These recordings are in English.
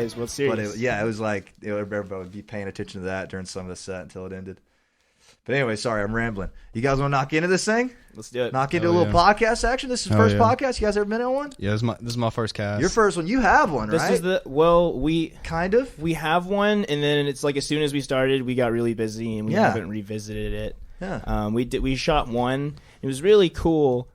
James, World Series. But it was like everybody would be paying attention to that during some of the set until it ended. But anyway, sorry, I'm rambling. You guys want to knock into this thing? Let's do it. Knock into a little podcast action. This is first podcast. You guys ever been on one? Yeah, this is my first cast. Your first one. You have one, right? We kind of. We have one, and then it's like as soon as we started, we got really busy, and we haven't revisited it. Yeah. We shot one. It was really cool.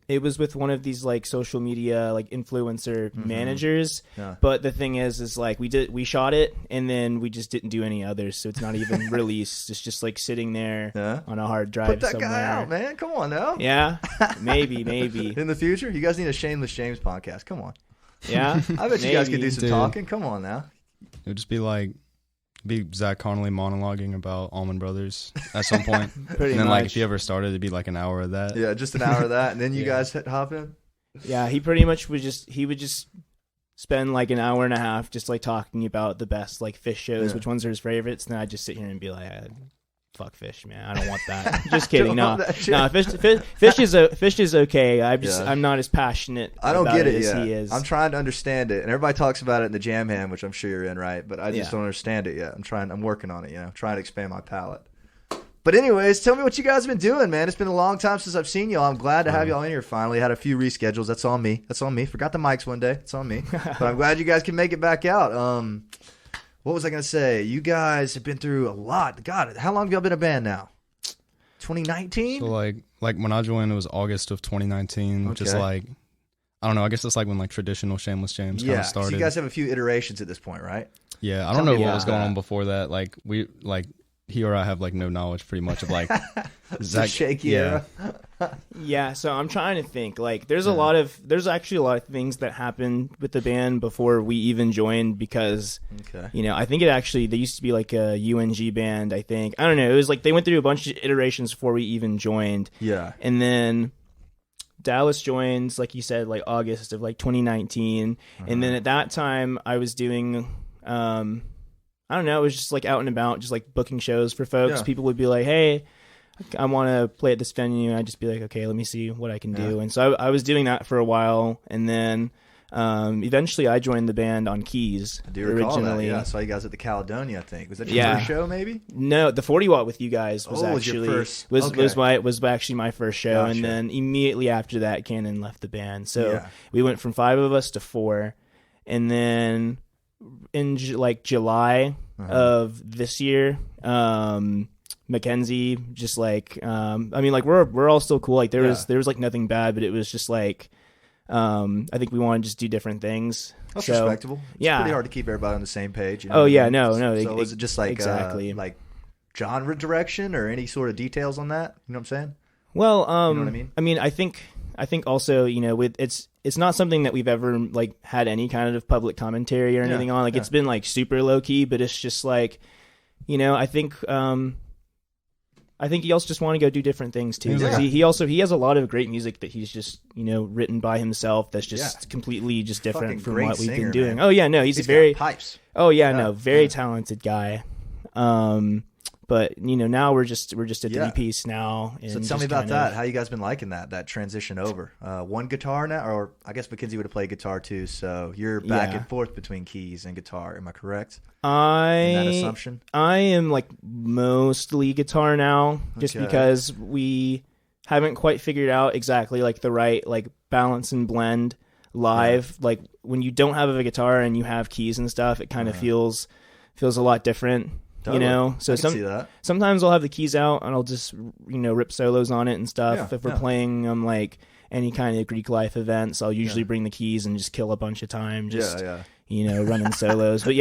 It was with one of these like social media like influencer managers. Yeah. But the thing is like we shot it and then we just didn't do any others, so it's not even released. It's just like sitting there on a hard drive. Put that somewhere. guy out, man. Come on now. Yeah. Maybe. In the future, you guys need a Shameless James podcast. Come on. Yeah. I bet you guys could do some talking. Come on now. It would just be Zach Connolly monologuing about Allman Brothers at some point. Pretty and then, much. like, if he ever started, it'd be like an hour of that. Yeah, just an hour of that, and then you guys hop in? Yeah, he pretty much would just spend like an hour and a half just like talking about the best like fish shows, which ones are his favorites, and then I'd just sit here and be like, fuck fish, man. I don't want that. Just kidding. No, fish is okay. I'm not as passionate. I don't get it as yet. He is. I'm trying to understand it, and everybody talks about it in the Jam Ham, which I'm sure you're in, right? But I just don't understand it yet. I'm working on it. Trying to expand my palate. But anyways, tell me what you guys have been doing, man. It's been a long time since I've seen y'all. I'm glad to have y'all in here finally. Had a few reschedules. That's on me. Forgot the mics one day. It's on me. But I'm glad you guys can make it back out. What was I going to say? You guys have been through a lot. God, how long have y'all been a band now? 2019? So, like when I joined, it was August of 2019, which is like, I don't know. I guess that's like when like traditional Shameless James kind of started. So you guys have a few iterations at this point, right? Yeah, I don't know what was going on before that. Like he or I have like no knowledge pretty much of like Zach, shaky era. Yeah, so I'm trying to think. Like there's actually a lot of things that happened with the band before we even joined because I think they used to be like a UNG band, I think. I don't know. It was like they went through a bunch of iterations before we even joined. Yeah. And then Dallas joins, like you said, like August of like 2019. And then at that time I was doing I don't know, it was just like out and about, just like booking shows for folks. Yeah. People would be like, hey, I want to play at this venue. And I'd just be like, okay, let me see what I can do. And so I was doing that for a while. And then eventually I joined the band on keys. I do recall originally. That, yeah. I saw you guys at the Caledonia, I think. Was that your first show, maybe? No, the 40 Watt with you guys was actually your first. Was actually my first show. Gotcha. And then immediately after that, Cannon left the band. So we went from 5 of us to 4. And then in like July of this year, Mackenzie just like I mean like we're all still cool, like there was like nothing bad, but it was just like I think we want to just do different things. That's respectable. It's pretty hard to keep everybody on the same page. No. So was it just like like genre direction or any sort of details on that? You know what I'm saying? Well, you know what I mean? I mean, I think also, with it's not something that we've ever like had any kind of public commentary or anything on. Like it's been like super low key, but it's just like, I think he also just want to go do different things too. Yeah. He has a lot of great music that he's just written by himself. That's just completely just different from what we've been doing. Man. Oh yeah, no, he's very pipes. Oh yeah, very talented guy. But now we're just at the piece now. So tell me about that. How you guys been liking that transition over? One guitar now, or I guess Mackenzie would have played guitar too. So you're back and forth between keys and guitar. Am I correct? In that assumption? I am like mostly guitar now, just because we haven't quite figured out exactly like the right like balance and blend live. Like when you don't have a guitar and you have keys and stuff, it kind of feels a lot different. Totally. So sometimes I'll have the keys out and I'll just rip solos on it and stuff. If we're playing like any kind of Greek life events, I'll usually bring the keys and just kill a bunch of time running solos. But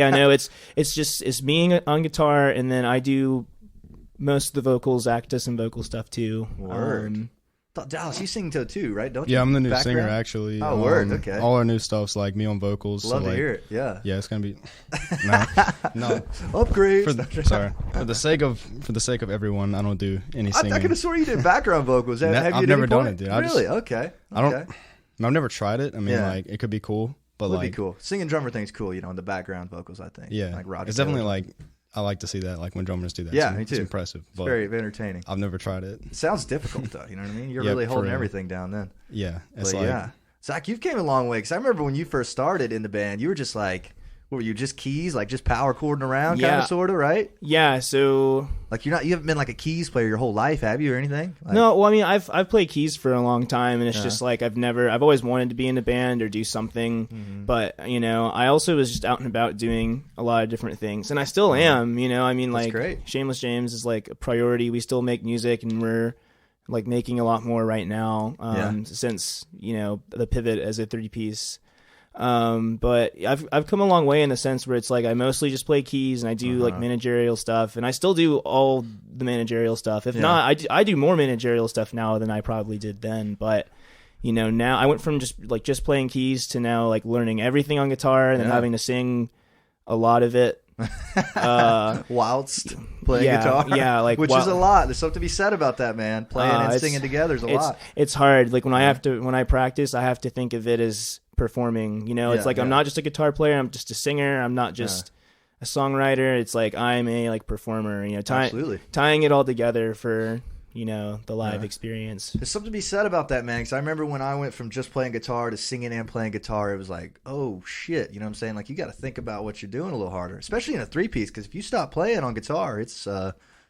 it's being on guitar, and then I do most of the vocals, Zach does some vocal stuff too. Word. Dallas, you sing too, right? Don't you? Yeah, I'm the new singer actually. Oh, word. Okay. All our new stuff's like me on vocals. Love to hear it. Yeah. Yeah, it's gonna be no upgrade. For the sake of everyone, I don't do any singing. I could have sworn you did background vocals. Have you I've never done it, dude. Really? Okay. I've never tried it. I mean, like it could be cool, but it would be cool. Singing drummer thing's cool. In the background vocals, I think. Yeah. Like Roger. It's definitely like. I like to see that, like when drummers do that. Yeah, me too. It's impressive. It's very entertaining. I've never tried it. It sounds difficult though. You know what I mean? You're really holding everything down then. Yeah, it's Zach, you've came a long way, because I remember when you first started in the band, you were just like, what were you, just keys, like just power chording around, kind of, sort of, right? Yeah, so like you haven't been like a keys player your whole life, have you, or anything? Like, no, well, I mean, I've played keys for a long time, and it's just like I've always wanted to be in a band or do something, but I also was just out and about doing a lot of different things, and I still am. I mean, that's like great. Shameless James is like a priority. We still make music, and we're like making a lot more right now since the pivot as a 3-piece. But I've come a long way in the sense where it's like I mostly just play keys and I do like managerial stuff, and I still do all the managerial stuff. If not, I do more managerial stuff now than I probably did then. But now I went from just playing keys to now like learning everything on guitar and then having to sing a lot of it. Whilst playing guitar, which is a lot. There's something to be said about that, man. Playing and singing together is a lot. It's hard. Like when I practice, I have to think of it as performing. It's like I'm not just a guitar player. I'm just a singer. I'm not just a songwriter. It's like I'm a like performer. Tying it all together for the live experience. There's something to be said about that, man, because I remember when I went from just playing guitar to singing and playing guitar, it was like, oh shit, you know what I'm saying? Like, you got to think about what you're doing a little harder, especially in a 3-piece, because if you stop playing on guitar, it's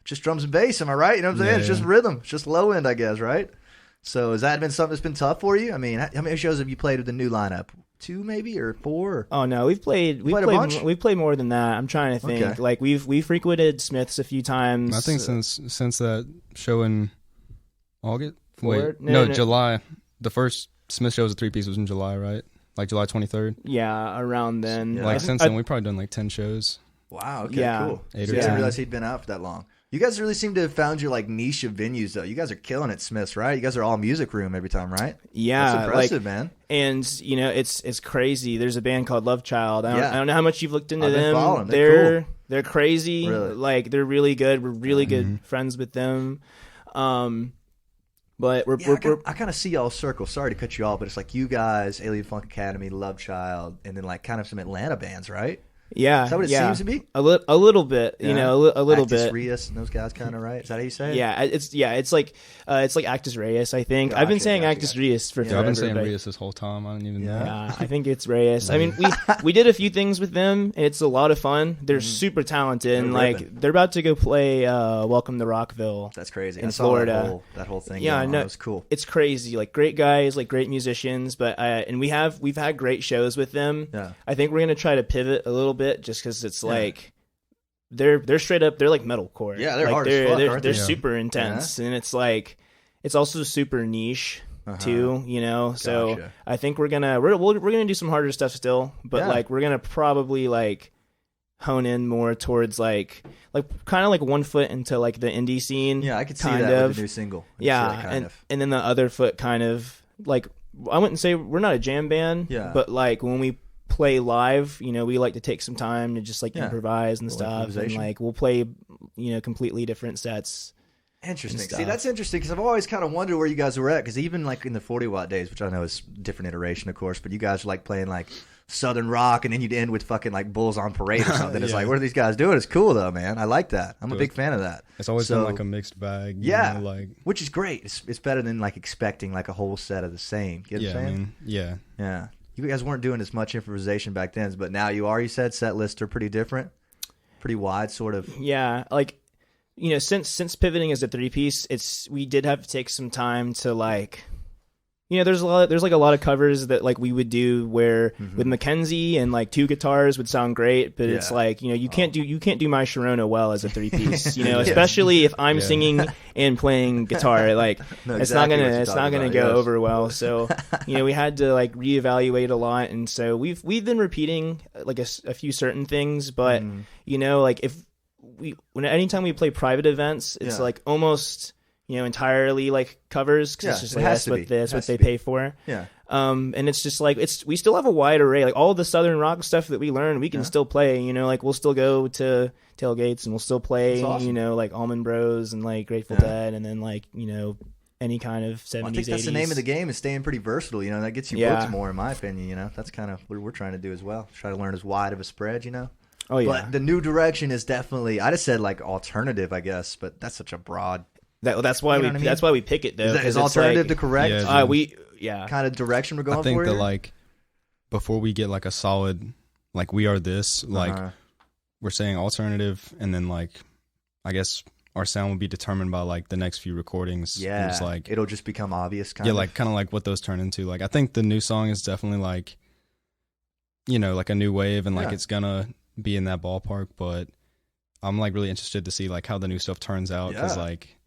just drums and bass, am I right? You know what I'm saying? It's just rhythm. It's just low end, I guess, right? So has that been something that's been tough for you? I mean, how many shows have you played with the new lineup? 2 maybe, or 4? Oh no, we've played a bunch? We've played more than that. I'm trying to think. Like we've frequented Smith's a few times. I think since that show in August? Wait, no, July. The first Smith show was a 3-piece was in July, right? Like July 23rd? Yeah, around then. Yeah. Like since then, we've probably done like 10 shows. Wow, okay, cool. 8 or 10. I didn't realize he'd been out for that long. You guys really seem to have found your like niche of venues, though. You guys are killing it, Smith's, right? You guys are all music room every time, right? Yeah, that's impressive, man. And it's crazy. There's a band called Love Child. I don't know how much you've looked into them. Following. They're crazy. Really? Like they're really good. We're really good friends with them. But I kind of see y'all circle. Sorry to cut you off, but it's like you guys, Alien Funk Academy, Love Child, and then like kind of some Atlanta bands, right? Yeah, is that what it seems to be? A little bit, a little Actus bit. Reus and those guys, kind of, right? Is that how you say it? Yeah, it's like Actus Reus. I think I've been saying Actus Reus for forever. I've been saying Reus this whole time. I don't even know. Yeah, I think it's Reus. I mean, we did a few things with them. And it's a lot of fun. They're super talented, and like they're about to go play Welcome to Rockville. That's crazy. In Florida. That whole thing. Yeah, no, it was cool. It's crazy. Like great guys, like great musicians, but and we've had great shows with them. Yeah. I think we're gonna try to pivot a little bit just because it's like they're straight up, they're like metalcore. Yeah, they're like, hard as fuck, aren't they're they? super intense, and it's like it's also super niche too, So Gotcha. I think we're gonna do some harder stuff still, but like we're gonna probably like hone in more towards like kind of like one foot into like the indie scene. Yeah, I could see that with the new single. And then the other foot kind of like, I wouldn't say we're not a jam band, but like when we play live, we like to take some time to just like improvise and stuff, and like we'll play completely different sets. Interesting. See, that's interesting, because I've always kind of wondered where you guys were at, because even like in the 40 Watt days, which I know is different iteration, of course, but you guys are like playing like Southern rock, and then you'd end with fucking like Bulls on Parade or something. It's like, what are these guys doing? It's cool though, man. I like that. I'm a big fan of that. It's always been like a mixed bag. Yeah, like, which is great. It's better than like expecting like a whole set of the same. You know what I'm saying? Yeah. You guys weren't doing as much improvisation back then, but now you are. You said set lists are pretty different, pretty wide, sort of. Yeah, like since pivoting as a 3-piece, we did have to take some time to like. There's like a lot of covers that like we would do where with Mackenzie and like 2 guitars would sound great, but it's like you can't do My Sharona well as a 3-piece, especially if I'm singing and playing guitar, like it's not gonna go over well. So we had to like reevaluate a lot, and so we've been repeating like a few certain things, but like anytime we play private events, it's like almost entirely like covers, because it's just like that's what they pay for. Yeah. And it's just like we still have a wide array, like all the Southern rock stuff that we learned, we can still play. Like we'll still go to tailgates and we'll still play, awesome. Like Allman Bros and like Grateful Dead, and then like any kind of 70s. I think that's 80s. the name of the game, is staying pretty versatile. That gets you booked more, in my opinion. That's kind of what we're trying to do as well. Try to learn as wide of a spread. Oh yeah. But the new direction is definitely, I just said like alternative, I guess, but that's such a broad. That's why we pick it though. Is alternative the correct? Yeah, kind of direction we're going for. I think here? that like before we get like a solid like we are this like we're saying alternative, and then like I guess our sound will be determined by like the next few recordings. Yeah, it's like it'll just become obvious. Like kind of like what those turn into. Like I think the new song is definitely like, you know, like a new wave, and like it's gonna be in that ballpark. But I'm like really interested to see like how the new stuff turns out, because like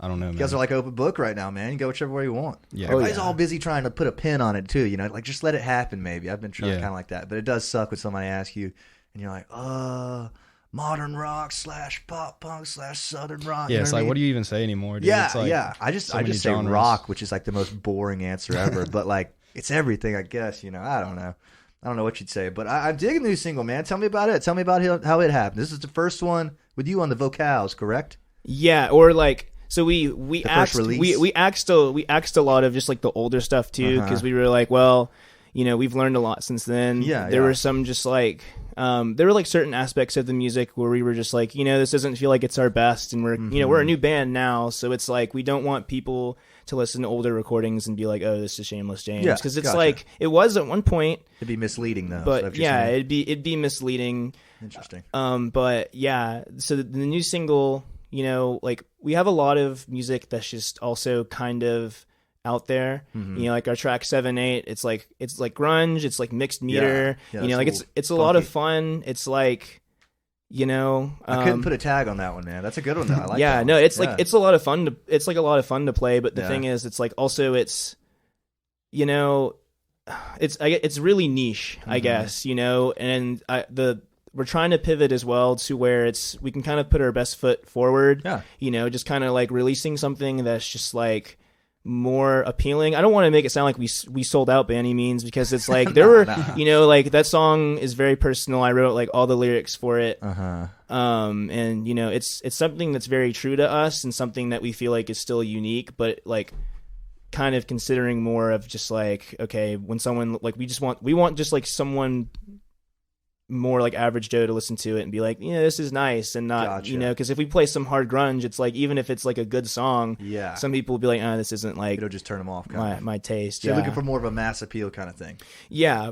I don't know, man. You guys are like open book right now, man. You go whichever way you want. Yeah, everybody's all busy trying to put a pin on it too. You know, like just let it happen. Maybe I've been trying kind of like that, but it does suck when somebody asks you, and you're like, modern rock / pop punk / southern rock. Yeah, it's like, what do you even say anymore, dude? Yeah, it's like I just say genres. rock, which is like the most boring answer ever. But like, it's everything, I guess. You know, I don't know what you'd say, but I'm digging the new single, man. Tell me about it. Tell me about how it happened. This is the first one with you on the vocals, correct? Yeah, or like. So we axed a lot of just like the older stuff too, because we were like, well, you know, we've learned a lot since then. There were some just like there were like certain aspects of the music where we were just like, you know, this doesn't feel like it's our best, and we're you know, we're a new band now, so it's like we don't want people to listen to older recordings and be like, oh, this is Shameless James, because it's like it was at one point. It'd be misleading though. But yeah, it'd be misleading. Interesting. But yeah, so the new single, you know, like we have a lot of music that's just also kind of out there. You know, like our track 7/8, it's like grunge, it's like mixed meter. You know, like it's a lot of fun. It's like, you know, I couldn't put a tag on that one, man. That's a good one though. I like that no, one. it's like it's a lot of fun to play, but the thing is, it's like also it's, you know, it's really niche, I guess, you know, and we're trying to pivot as well to where we can kind of put our best foot forward. Yeah. You know, just kind of like releasing something that's just like more appealing. I don't want to make it sound like we sold out by any means, because it's like there were, you know, like that song is very personal. I wrote like all the lyrics for it. And you know, it's something that's very true to us and something that we feel like is still unique, but like kind of considering more of just like, okay, when someone like we want just like someone more like average Joe to listen to it and be like, yeah, this is nice, and not you know, because if we play some hard grunge, it's like even if it's like a good song, some people will be like, this isn't like, it'll just turn them off my taste. So you're looking for more of a mass appeal kind of thing,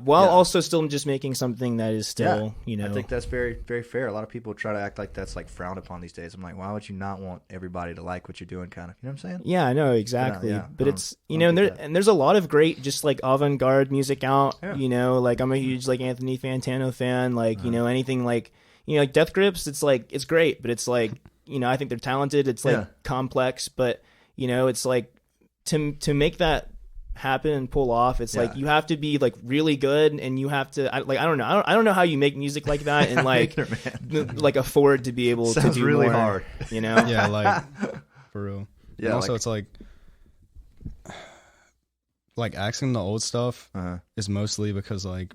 while also still just making something that is still you know. I think that's very, very fair. A lot of people try to act like that's like frowned upon these days. I'm like, why would you not want everybody to like what you're doing, kind of, you know what I'm saying? Yeah, I know exactly. But it's, you know, and there's a lot of great just like avant-garde music out. You know, like I'm a huge like Anthony Fantano fan, like you know, anything like, you know, like Death Grips, it's like it's great, but it's like, you know, I think they're talented, it's like complex, but you know, it's like to make that happen and pull off, it's like you have to be like really good, and you have to I don't know how you make music like that and like like afford to be able to do really more, hard, you know. Yeah, like for real. And also it's like axing the old stuff is mostly because like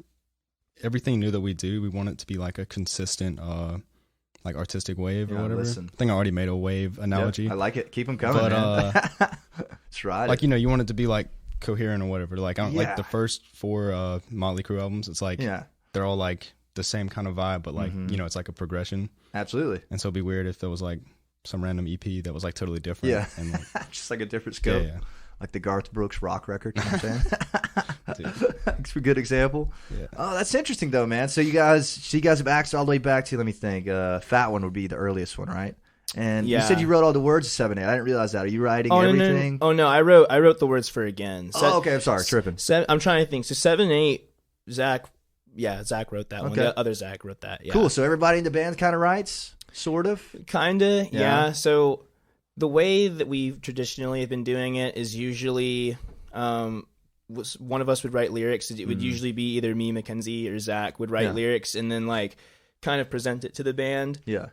everything new that we do, we want it to be like a consistent like artistic wave or whatever. I think I already made a wave analogy. I like it. Keep them coming, but that's right. Like, you know, you want it to be like coherent or whatever. Like like the first 4 Motley Crue albums, it's like they're all like the same kind of vibe, but like you know, it's like a progression. Absolutely. And so it'd be weird if there was like some random EP that was like totally different. Yeah, and like, just like a different scope. Yeah. Like the Garth Brooks rock record, you know what I'm saying? That's a good example. Yeah. Oh, that's interesting though, man. So you guys have axed all the way back to, let me think, Fat One would be the earliest one, right? And you said you wrote all the words to 7/8. I didn't realize that. Are you writing everything? No. Oh no, I wrote the words for Again. Okay, I'm sorry, tripping. I'm trying to think. So 7/8, Zach wrote that one. The other Zach wrote that. Yeah. Cool. So everybody in the band kind of writes, sort of. Kinda, yeah. So the way that we traditionally have been doing it is usually one of us would write lyrics. It would usually be either me, Mackenzie, or Zach would write lyrics, and then like kind of present it to the band. Yeah.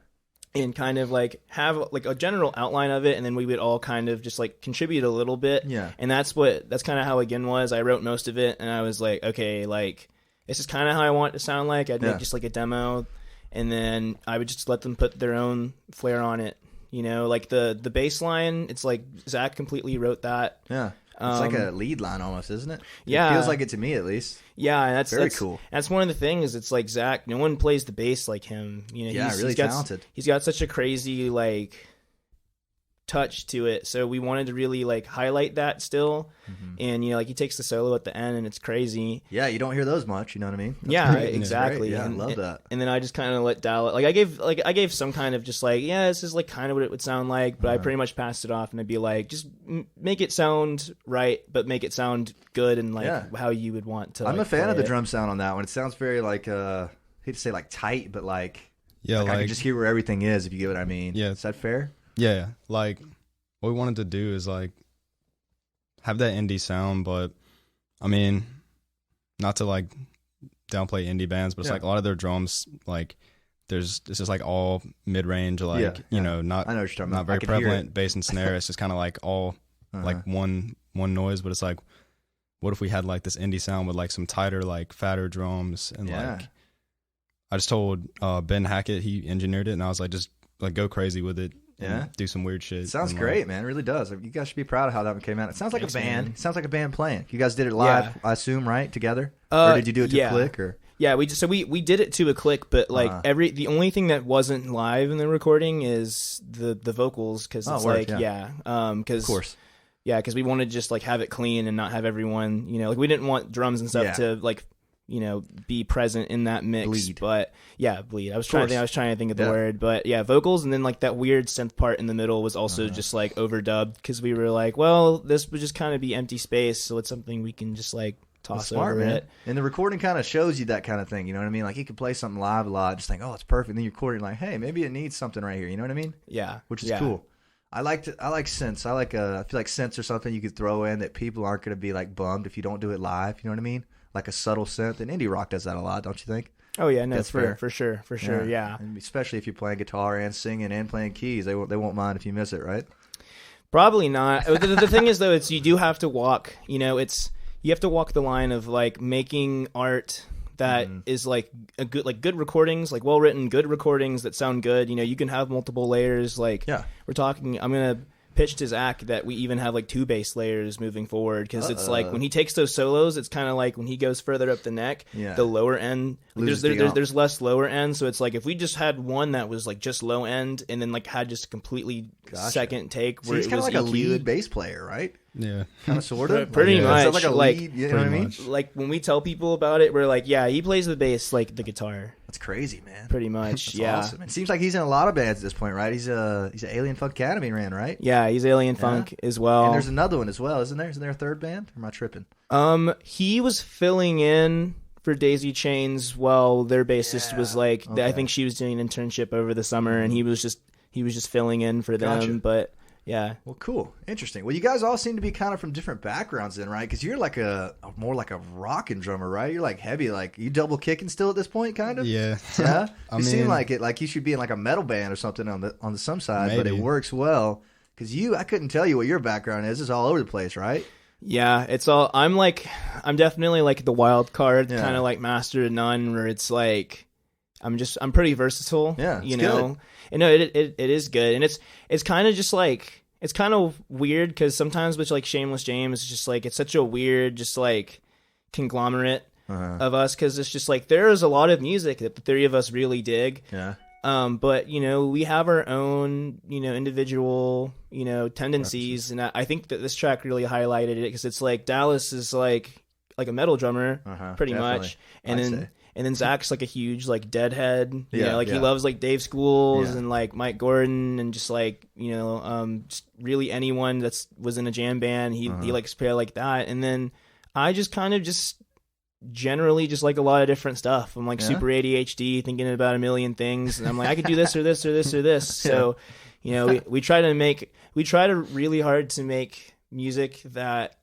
And kind of like have like a general outline of it, and then we would all kind of just like contribute a little bit. Yeah. And that's kind of how Again was. I wrote most of it, and I was like, okay, like this is kind of how I want it to sound like. I'd make just like a demo, and then I would just let them put their own flair on it. You know, like the bass line, it's like Zach completely wrote that. Yeah. It's like a lead line almost, isn't it? Yeah. It feels like it to me, at least. Yeah, and that's very cool. That's one of the things. It's like Zach, no one plays the bass like him. You know, he's really talented. He's got such a crazy, like, touch to it, so we wanted to really like highlight that still. And like he takes the solo at the end and it's crazy. Yeah, you don't hear those much, you know what I mean? That's exactly. Yeah, I love that. And then I just kind of let Dallas, like I gave some kind of just like, yeah, this is like kind of what it would sound like, but I pretty much passed it off and I'd be like, just make it sound right, but make it sound good and like how you would want to. I'm a fan of the drum sound on that one. It sounds very like I hate to say like tight, but like I can just hear where everything is, if you get what I mean. Yeah. Is that fair? Yeah, like what we wanted to do is like have that indie sound, but I mean, not to like downplay indie bands, but it's like a lot of their drums, like it's just like all mid range, like you know, not I know what you're talking not about. very prevalent bass and snare. It's just kind of like all like one noise, but it's like, what if we had like this indie sound with like some tighter, like fatter drums and like. I just told Ben Hackett, he engineered it, and I was like, just like go crazy with it. Yeah, do some weird shit. It sounds great, man. It really does. You guys should be proud of how that one came out. It sounds like a band. It sounds like a band playing. You guys did it live, I assume, right? Together, or did you do it to a click? Or we did it to a click, but like the only thing that wasn't live in the recording is the vocals, because it's because of course. Yeah, because we wanted to just like have it clean and not have everyone, you know, like we didn't want drums and stuff to like, you know, be present in that mix. Bleed. But bleed. I was trying to think of the word, but vocals, and then like that weird synth part in the middle was also just like overdubbed, because we were like, well, this would just kind of be empty space, so it's something we can just like toss over it. And the recording kind of shows you that kind of thing, you know what I mean? Like you could play something live a lot, just think, oh, it's perfect. And then you're recording like, hey, maybe it needs something right here, you know what I mean? Yeah. Which is cool. I like synths. I feel like synths are something you could throw in that people aren't going to be like bummed if you don't do it live, you know what I mean? Like a subtle synth, and indie rock does that a lot, don't you think? Oh yeah, no, that's for sure, yeah. And especially if you're playing guitar and singing and playing keys, they won't mind if you miss it, right? Probably not. The thing is, though, it's you do have to walk. You know, you have to walk the line of like making art that is like a good recordings, like well written, good recordings that sound good. You know, you can have multiple layers. Like we're talking, I'm gonna pitch to Zach that we even have like 2 bass layers moving forward, because it's like when he takes those solos, it's kind of like when he goes further up the neck, the lower end, like there's less lower end, so it's like if we just had one that was like just low end and then like had just a completely second take where it's kind of like EQ'd. a lead bass player, right? Yeah, kind of sort of pretty much. Sounds like a lead, you know what I mean? Like when we tell people about it, we're like, yeah, he plays the bass like the guitar. That's crazy, man. Pretty much. That's awesome. It seems like he's in a lot of bands at this point, right? He's an Alien Funk Academy man, right? Yeah, he's Alien Funk as well. And there's another one as well, isn't there? Isn't there a third band? Or am I tripping? He was filling in for Daisy Chains while their bassist was like, I think she was doing an internship over the summer, and he was just filling in for them. But yeah. Well, cool. Interesting. Well, you guys all seem to be kind of from different backgrounds then, right? Because you're like more like a rockin' drummer, right? You're like heavy, like you double kicking still at this point, kind of? Yeah. Yeah? You seem like it, like you should be in like a metal band or something on the some side, maybe. But it works well. Because I couldn't tell you what your background is. It's all over the place, right? Yeah, it's all, I'm definitely like the wild card, kind of like master of none, where it's like, I'm pretty versatile. Yeah, you know? Good. And no, it is good. And it's kind of just like, it's kind of weird because sometimes with like Shameless James, it's just like, it's such a weird, just like conglomerate of us. Cause it's just like, there is a lot of music that the 3 of us really dig. Yeah. But you know, we have our own, you know, individual, you know, tendencies. And I think that this track really highlighted it because it's like Dallas is like a metal drummer pretty much. And then Zach's like a huge like Deadhead, you know, like he loves like Dave Schools and like Mike Gordon and just like, you know, just really anyone that's was in a jam band, he likes to play like that. And then I just kind of just generally just like a lot of different stuff. I'm like super ADHD, thinking about a million things, and I'm like I could do this or this or this or this. So, you know, we try to really hard to make music that,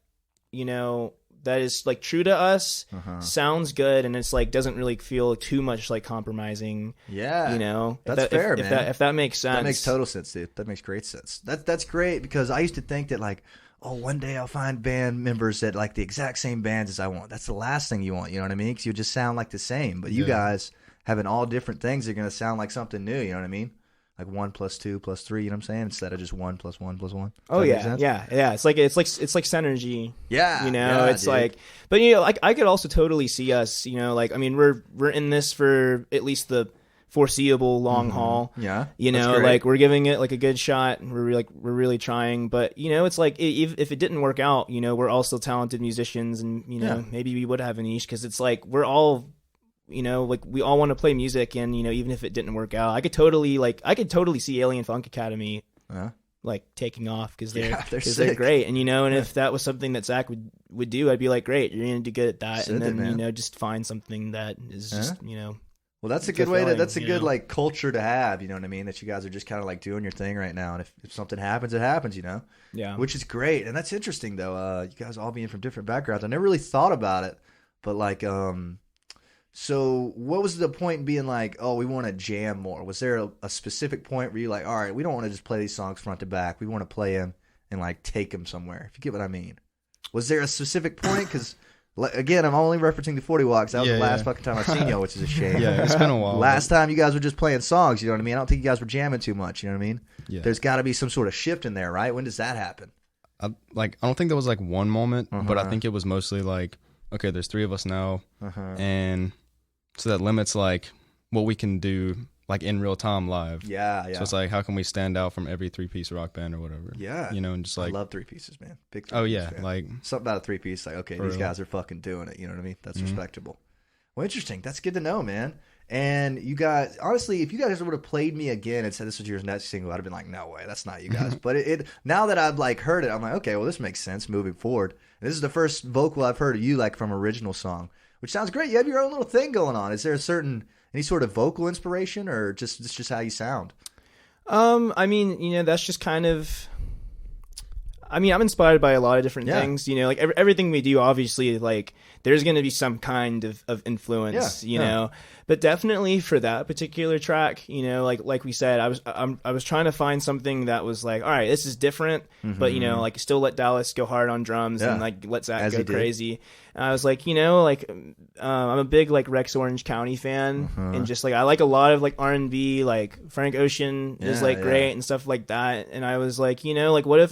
you know, that is like true to us, sounds good, and it's like doesn't really feel too much like compromising. Yeah, you know, that's fair, man. If that makes sense, that makes total sense, dude. That makes great sense. That's great because I used to think that like, oh, one day I'll find band members that like the exact same bands as I want. That's the last thing you want, you know what I mean? Because you just sound like the same. But you guys having all different things are going to sound like something new. You know what I mean? Like 1 + 2 + 3, you know what I'm saying? Instead of just 1 + 1 + 1. Oh yeah. It's like synergy. Yeah, you know, it's dude. Like, but you know, like I could also totally see us. You know, like I mean, we're in this for at least the foreseeable long haul. Yeah. You know, like we're giving it like a good shot. We're really trying, but you know, it's like if it didn't work out, you know, we're all still talented musicians, and you know, maybe we would have a niche, because it's like we're all, you know, like we all want to play music, and you know, even if it didn't work out, I could totally see Alien Funk Academy like taking off, because they're great, and you know, and if that was something that Zach would do, I'd be like, great, you're gonna do good at that, and then you know, just find something that is just, you know. Well, that's a good way that's a good like culture to have, you know what I mean? That you guys are just kind of like doing your thing right now, and if something happens, it happens, you know? Yeah. Which is great, and that's interesting though. You guys all being from different backgrounds. I never really thought about it, but like, so what was the point in being like, oh, we want to jam more? Was there a specific point where you're like, all right, we don't want to just play these songs front to back. We want to play them and like take them somewhere, if you get what I mean? Was there a specific point? Because again, I'm only referencing the 40 Walks. That was the last fucking time I've seen y'all, which is a shame. Yeah, it's been a while. Last time you guys were just playing songs, you know what I mean? I don't think you guys were jamming too much, you know what I mean? Yeah. There's got to be some sort of shift in there, right? When does that happen? I don't think there was like one moment, but I think it was mostly like, okay, there's 3 of us now, and so that limits like what we can do like in real time live. Yeah. So it's like, how can we stand out from every 3-piece rock band or whatever? Yeah. You know, and just like, I love 3 pieces, man. Big 3 oh pieces, yeah, man. like something about a 3-piece, like, okay, these guys are fucking doing it. You know what I mean? That's respectable. Well, interesting. That's good to know, man. And you guys, honestly, if you guys would have played me again and said this was your next single, I'd have been like, no way, that's not you guys. But it now that I've like heard it, I'm like, okay, well, this makes sense moving forward. And this is the first vocal I've heard of you like from original song, which sounds great. You have your own little thing going on. Is there any sort of vocal inspiration, or just how you sound? I mean, you know, that's just kind of, I mean, I'm inspired by a lot of different things, you know, like everything we do, obviously, like there's going to be some kind of influence, you know, but definitely for that particular track, you know, like we said, I was trying to find something that was like, all right, this is different, but you know, like still let Dallas go hard on drums and like let Zach go crazy. And I was like, you know, like I'm a big like Rex Orange County fan, and just like I like a lot of like R&B, like Frank Ocean is like great and stuff like that. And I was like, you know, like what if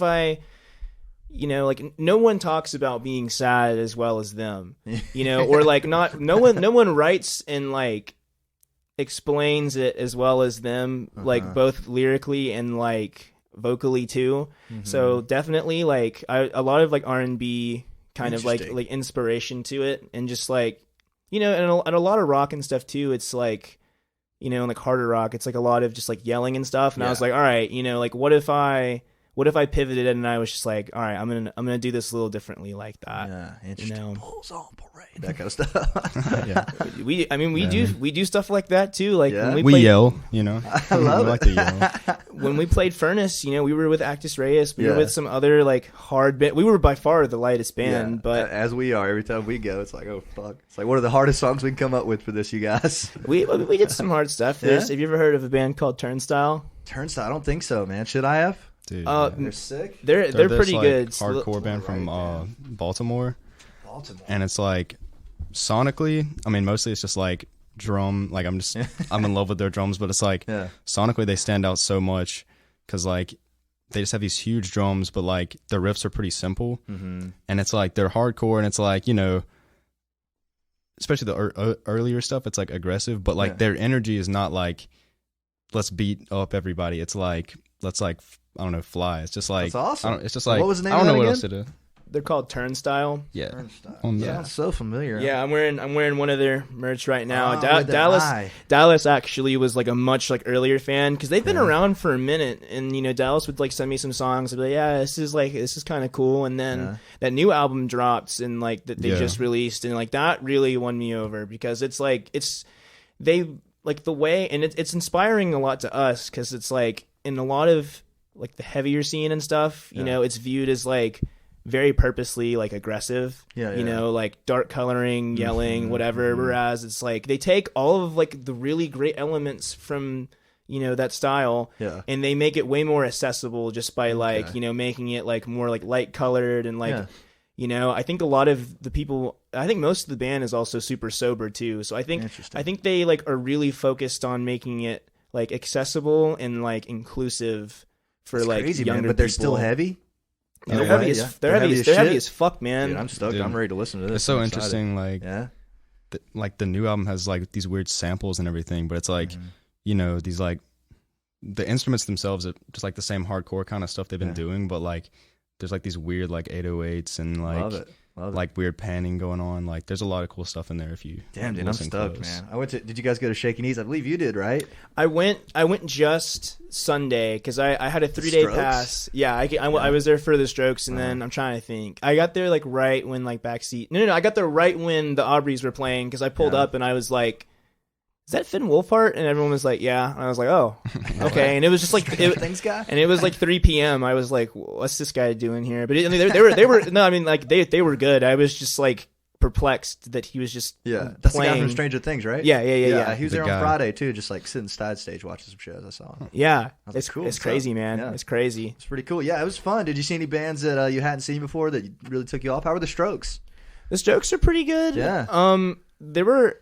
you know, like no one talks about being sad as well as them, you know, or like no one writes and like explains it as well as them, like both lyrically and like vocally too. So definitely like a lot of like R&B kind of like inspiration to it, and just like, you know, and a lot of rock and stuff too. It's like, you know, like harder rock, it's like a lot of just like yelling and stuff. And I was like, all right, you know, like what if I pivoted and I was just like, all right, I'm gonna do this a little differently like that. Yeah, interesting. You know? Bulls on parade, that kind of stuff. We do stuff like that too. Like when we yell, you know. I love it. Like to yell. When we played Furnace, you know, we were with Actus Reus. We were with some other like hard band. We were by far the lightest band, but as we are every time we go, it's like, oh fuck, it's like one of the hardest songs we can come up with for this, you guys. We did some hard stuff. Have you ever heard of a band called Turnstile? Turnstile, I don't think so, man. Should I have? Dude, they're sick. They're pretty like good. Hardcore band from Baltimore. And it's like sonically, I mean, mostly it's just like drum. Like I'm in love with their drums, but it's like sonically they stand out so much because like they just have these huge drums, but like the riffs are pretty simple, and it's like they're hardcore, and it's like, you know, especially the earlier stuff, it's like aggressive, but like their energy is not like let's beat up everybody. It's like let's like, I don't know, fly. It's just like, that's awesome. It's just like, what was the name I don't of know that what again? else to do. They're called Turnstile. Yeah. Turnstile. Sounds so familiar. Yeah, I'm wearing one of their merch right now. Dallas actually was like a much like earlier fan because they've been around for a minute, and you know, Dallas would like send me some songs. I'd be like, yeah, this is kind of cool. And then that new album dropped, and like that they just released, and like that really won me over because it's like they like the way, and it's inspiring a lot to us because it's like in a lot of like the heavier scene and stuff, you know, it's viewed as like very purposely like aggressive, you know, like dark coloring, yelling, whatever. Whereas it's like they take all of like the really great elements from, you know, that style, and they make it way more accessible just by like, you know, making it like more like light colored and like, you know, I think a lot of the people, I think most of the band is also super sober too. So I think they like are really focused on making it like accessible and like inclusive for it's like crazy, younger man, but they're people. Still heavy. They're heavy as fuck, man. Dude, I'm stoked. Dude, I'm ready to listen to this. It's so interesting. Like, like the new album has like these weird samples and everything, but it's like you know, these like the instruments themselves are just like the same hardcore kind of stuff they've been doing, but like there's like these weird like 808s and like Love it. Like weird panning going on. Like there's a lot of cool stuff in there if you Damn, dude, I'm stoked, man. Did you guys go to Shaky Knees? I believe you did, right? I went just Sunday because I had a 3-day pass. Yeah, I was there for the Strokes, and then I'm trying to think. I got there like right when like backseat. No, I got there right when the Aubreys were playing because I pulled up and I was like, is that Finn Wolfhard? And everyone was like, yeah. And I was like, oh, okay. And it was just like, Thanks, guy. And it was like 3 p.m. I was like, what's this guy doing here? But they were no, I mean, like they were good. I was just like perplexed that he was just that's the guy from Stranger Things, right? Yeah. He was there on Friday too, just like sitting side stage watching some shows. I saw him. Yeah, it's cool. It's crazy, man. Yeah. It's crazy. It's pretty cool. Yeah, it was fun. Did you see any bands that you hadn't seen before that really took you off? How were the Strokes? The Strokes are pretty good. Yeah. They were.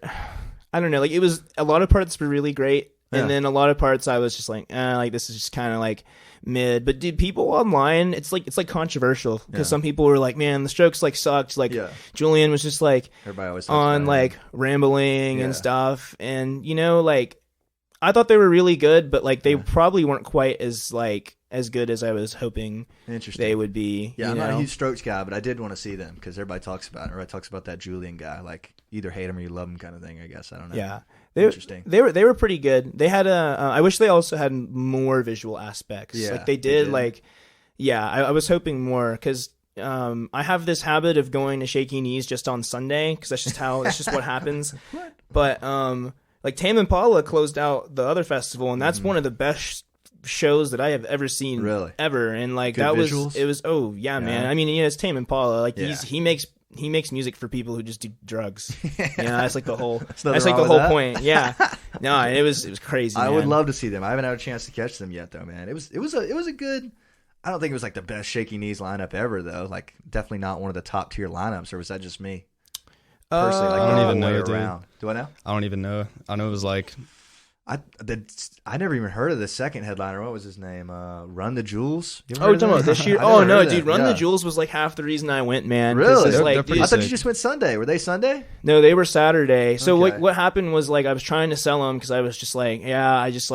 I don't know, like it was a lot of parts were really great, and then a lot of parts I was just like this is just kind of like mid. But dude, people online, it's like controversial because some people were like, man, the Strokes like sucked. Like Julian was just like everybody always on like rambling and stuff, and you know, like I thought they were really good, but like they probably weren't quite as good as I was hoping they would be. Yeah, I'm not a huge Strokes guy, but I did want to see them because everybody talks about it. Everybody talks about that Julian guy, like either hate him or you love him kind of thing, I guess. I don't know. Yeah. Interesting. They were pretty good. They had I wish they also had more visual aspects. Yeah, like they did. Like, I was hoping more because I have this habit of going to Shaky Knees just on Sunday because that's just what happens. But like Tame Impala closed out the other festival, and that's one of the best shows that I have ever seen, ever. And like good that visuals? was man. I mean, it's Tame Impala. Like he makes music for people who just do drugs. That's like the whole point. Yeah. No, it was crazy. I would love to see them. I haven't had a chance to catch them yet though, man. It was a good. I don't think it was like the best Shaky Knees lineup ever though. Like definitely not one of the top tier lineups. Or was that just me? Personally, like I don't even know. Do I know? I don't even know. I know it was like. I never even heard of the second headliner. What was his name? Run the Jewels. You're talking about this year? Oh no, dude! Run the Jewels was like half the reason I went, man. Really? Like, I thought you just went Sunday. Were they Sunday? No, they were Saturday. So what happened was like I was trying to sell them because I was just like, I just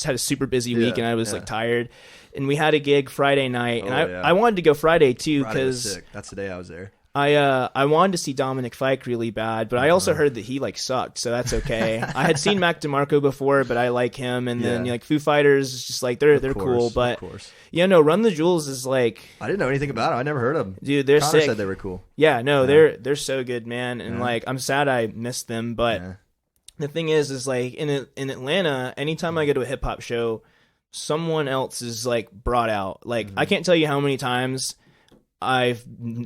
had a super busy week and I was like tired. And we had a gig Friday night, and I wanted to go Friday too because that's the day I was there. I wanted to see Dominic Fike really bad, but I also heard that he like sucked, so that's okay. I had seen Mac DeMarco before, but I like him, and then like Foo Fighters is just like they're cool, but Run the Jewels is like I didn't know anything about them. I never heard of them. Dude, they're Connor sick. Said they were cool. Yeah, no, they're so good, man, and like I'm sad I missed them, but the thing is like in Atlanta, anytime I go to a hip hop show, someone else is like brought out. Like I can't tell you how many times I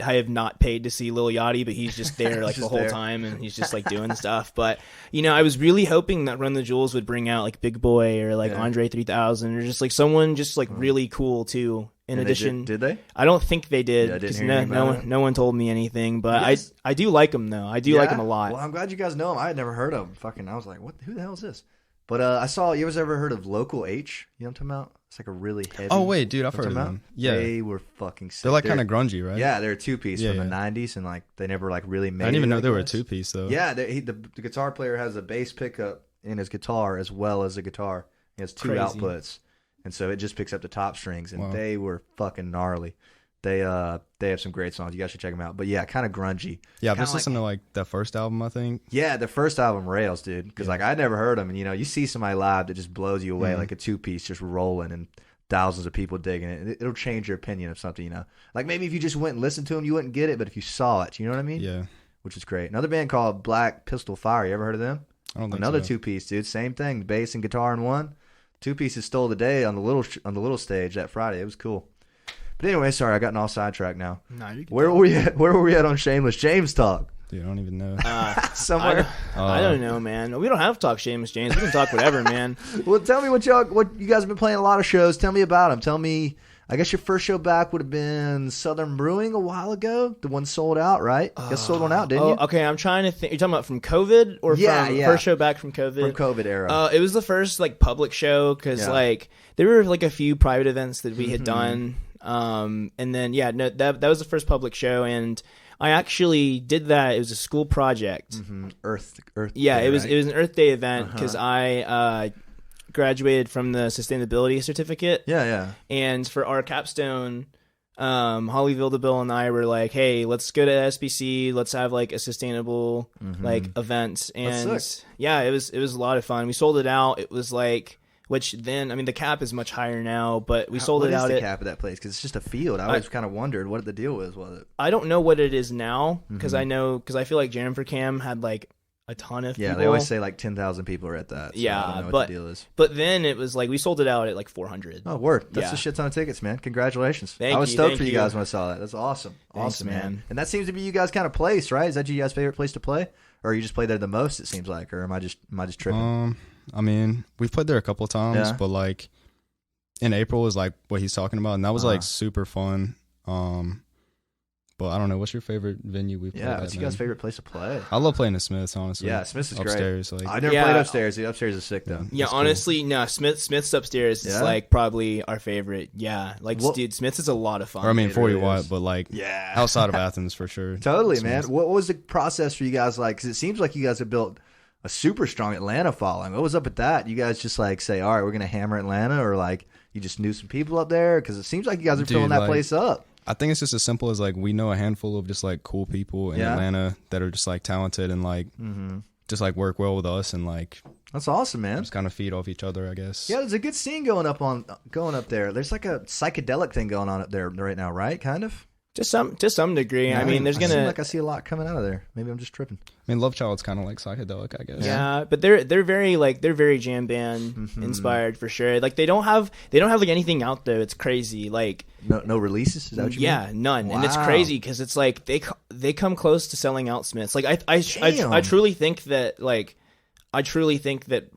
have not paid to see Lil Yachty, but he's just there like the whole time, and he's just like doing stuff. But I was really hoping that Run the Jewels would bring out like Big Boy or like Andre 3000 or just like someone just like really cool too. In addition, did they? I don't think they did because no one told me anything. But I do like them though. I do like them a lot. Well, I'm glad you guys know them. I had never heard of them. I was like, what? Who the hell is this? But I saw. You guys ever heard of Local H? You know what I'm talking about? It's like a really heavy. Oh wait, dude, I've heard of them. Yeah, they were fucking sick. They're like kind of grungy, right? Yeah, they're a 2-piece from the '90s, and like they never like really made. I didn't even know they were a 2 2-piece though. Yeah, the guitar player has a bass pickup in his guitar as well as a guitar. He has 2 outputs, and so it just picks up the top strings, and they were fucking gnarly. They have some great songs. You guys should check them out. But yeah, kind of grungy. Yeah, I've just listened to like that first album, I think. Yeah, the first album rails, dude. Because like I'd never heard them, and you see somebody live that just blows you away, like a 2-piece just rolling and thousands of people digging it. It'll change your opinion of something, Like maybe if you just went and listened to them, you wouldn't get it, but if you saw it, you know what I mean? Yeah. Which is great. Another band called Black Pistol Fire. You ever heard of them? I don't think Another so. 2-piece, dude. Same thing, bass and guitar in one. 2-pieces stole the day on the little stage that Friday. It was cool. But anyway, sorry, I gotten all sidetracked now. Nah, you can Where were we at on Shameless James talk? Dude, I don't even know. Somewhere. I don't know, man. We don't have to talk Shameless James. We can talk whatever, man. Well, tell me what you guys have been playing a lot of shows. Tell me about them. Tell me. I guess your first show back would have been Southern Brewing a while ago. The one sold out, right? You guys sold one out, didn't you? Okay. I'm trying to think. You're talking about from COVID or from first show back from COVID? From COVID era. It was the first like public show because like there were like a few private events that we had done. And then that was the first public show, and I actually did that. It was a school project. Earth. Yeah, Day, it was right? it was an Earth Day event because I graduated from the sustainability certificate. Yeah. And for our capstone, Holly Vildabill and I were like, hey, let's go to SBC. Let's have like a sustainable like event. And yeah, it was a lot of fun. We sold it out. It was like, which then, I mean, the cap is much higher now, but we sold it out. What is the cap of that place? Because it's just a field. I always kind of wondered what the deal was with it. I don't know what it is now because I feel like Jam for Cam had like a ton of people. Yeah, they always say like 10,000 people are at that. So yeah, I don't know what the deal is. But then it was like we sold it out at like 400. Oh, word. That's a shit ton of tickets, man. Congratulations. I was stoked for you guys when I saw that. That's awesome. Thanks, awesome, man. And that seems to be you guys' kind of place, right? Is that you guys' favorite place to play? Or you just play there the most, it seems like? Or am I just tripping? I mean, we've played there a couple of times, but like in April is like what he's talking about, and that was like super fun. But I don't know. What's your favorite venue we've played at? What's you guys' favorite place to play? I love playing the Smiths, honestly. Yeah, Smiths is upstairs, great. Like, I never played upstairs. The upstairs is sick, though. Yeah, honestly, no. Smith's upstairs is like probably our favorite. Yeah, like dude, Smith's is a lot of fun. Or I mean, 40 Watt, but like outside of Athens for sure. Totally, man. What was the process for you guys like? Because it seems like you guys have built a super strong Atlanta following. What was up with that? You guys just like say, all right, we're gonna hammer Atlanta, or like you just knew some people up there? Because it seems like you guys are filling that place up. I think it's just as simple as like we know a handful of just like cool people in Atlanta that are just like talented and like just like work well with us, and like that's awesome, man. Just kind of feed off each other, I guess. Yeah, there's a good scene going up there. There's like a psychedelic thing going on up there right now, right? Kind of. To some degree. Yeah, I mean, there's gonna like I see a lot coming out of there. Maybe I'm just tripping. I mean, Love Child's kind of like psychedelic, I guess. Yeah, but they're very jam band inspired for sure. Like they don't have like anything out there. It's crazy. Like no releases. Is that what you mean? None. Wow. And it's crazy because it's like they come close to selling out Smiths. Like I truly think that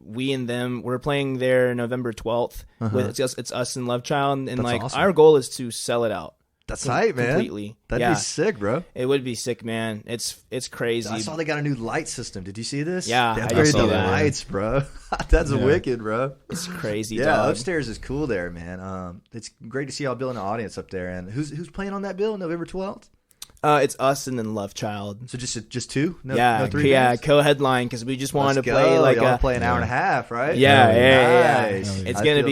we and them, we're playing there November 12th. With it's us and Love Child, and like awesome. Our goal is to sell it out. That's tight, man. Completely. That'd be sick, bro. It would be sick, man. It's crazy. I saw they got a new light system. Did you see this? Yeah, they upgraded the lights, bro. That's wicked, bro. It's crazy. Yeah, dog. Upstairs is cool there, man. It's great to see y'all building an audience up there. And who's playing on that bill November 12th? It's us and then Love Child. So just two? No three bands? Co-headline because we just wanted to play like y'all play an hour and a half, right? Yeah. Nice. It's gonna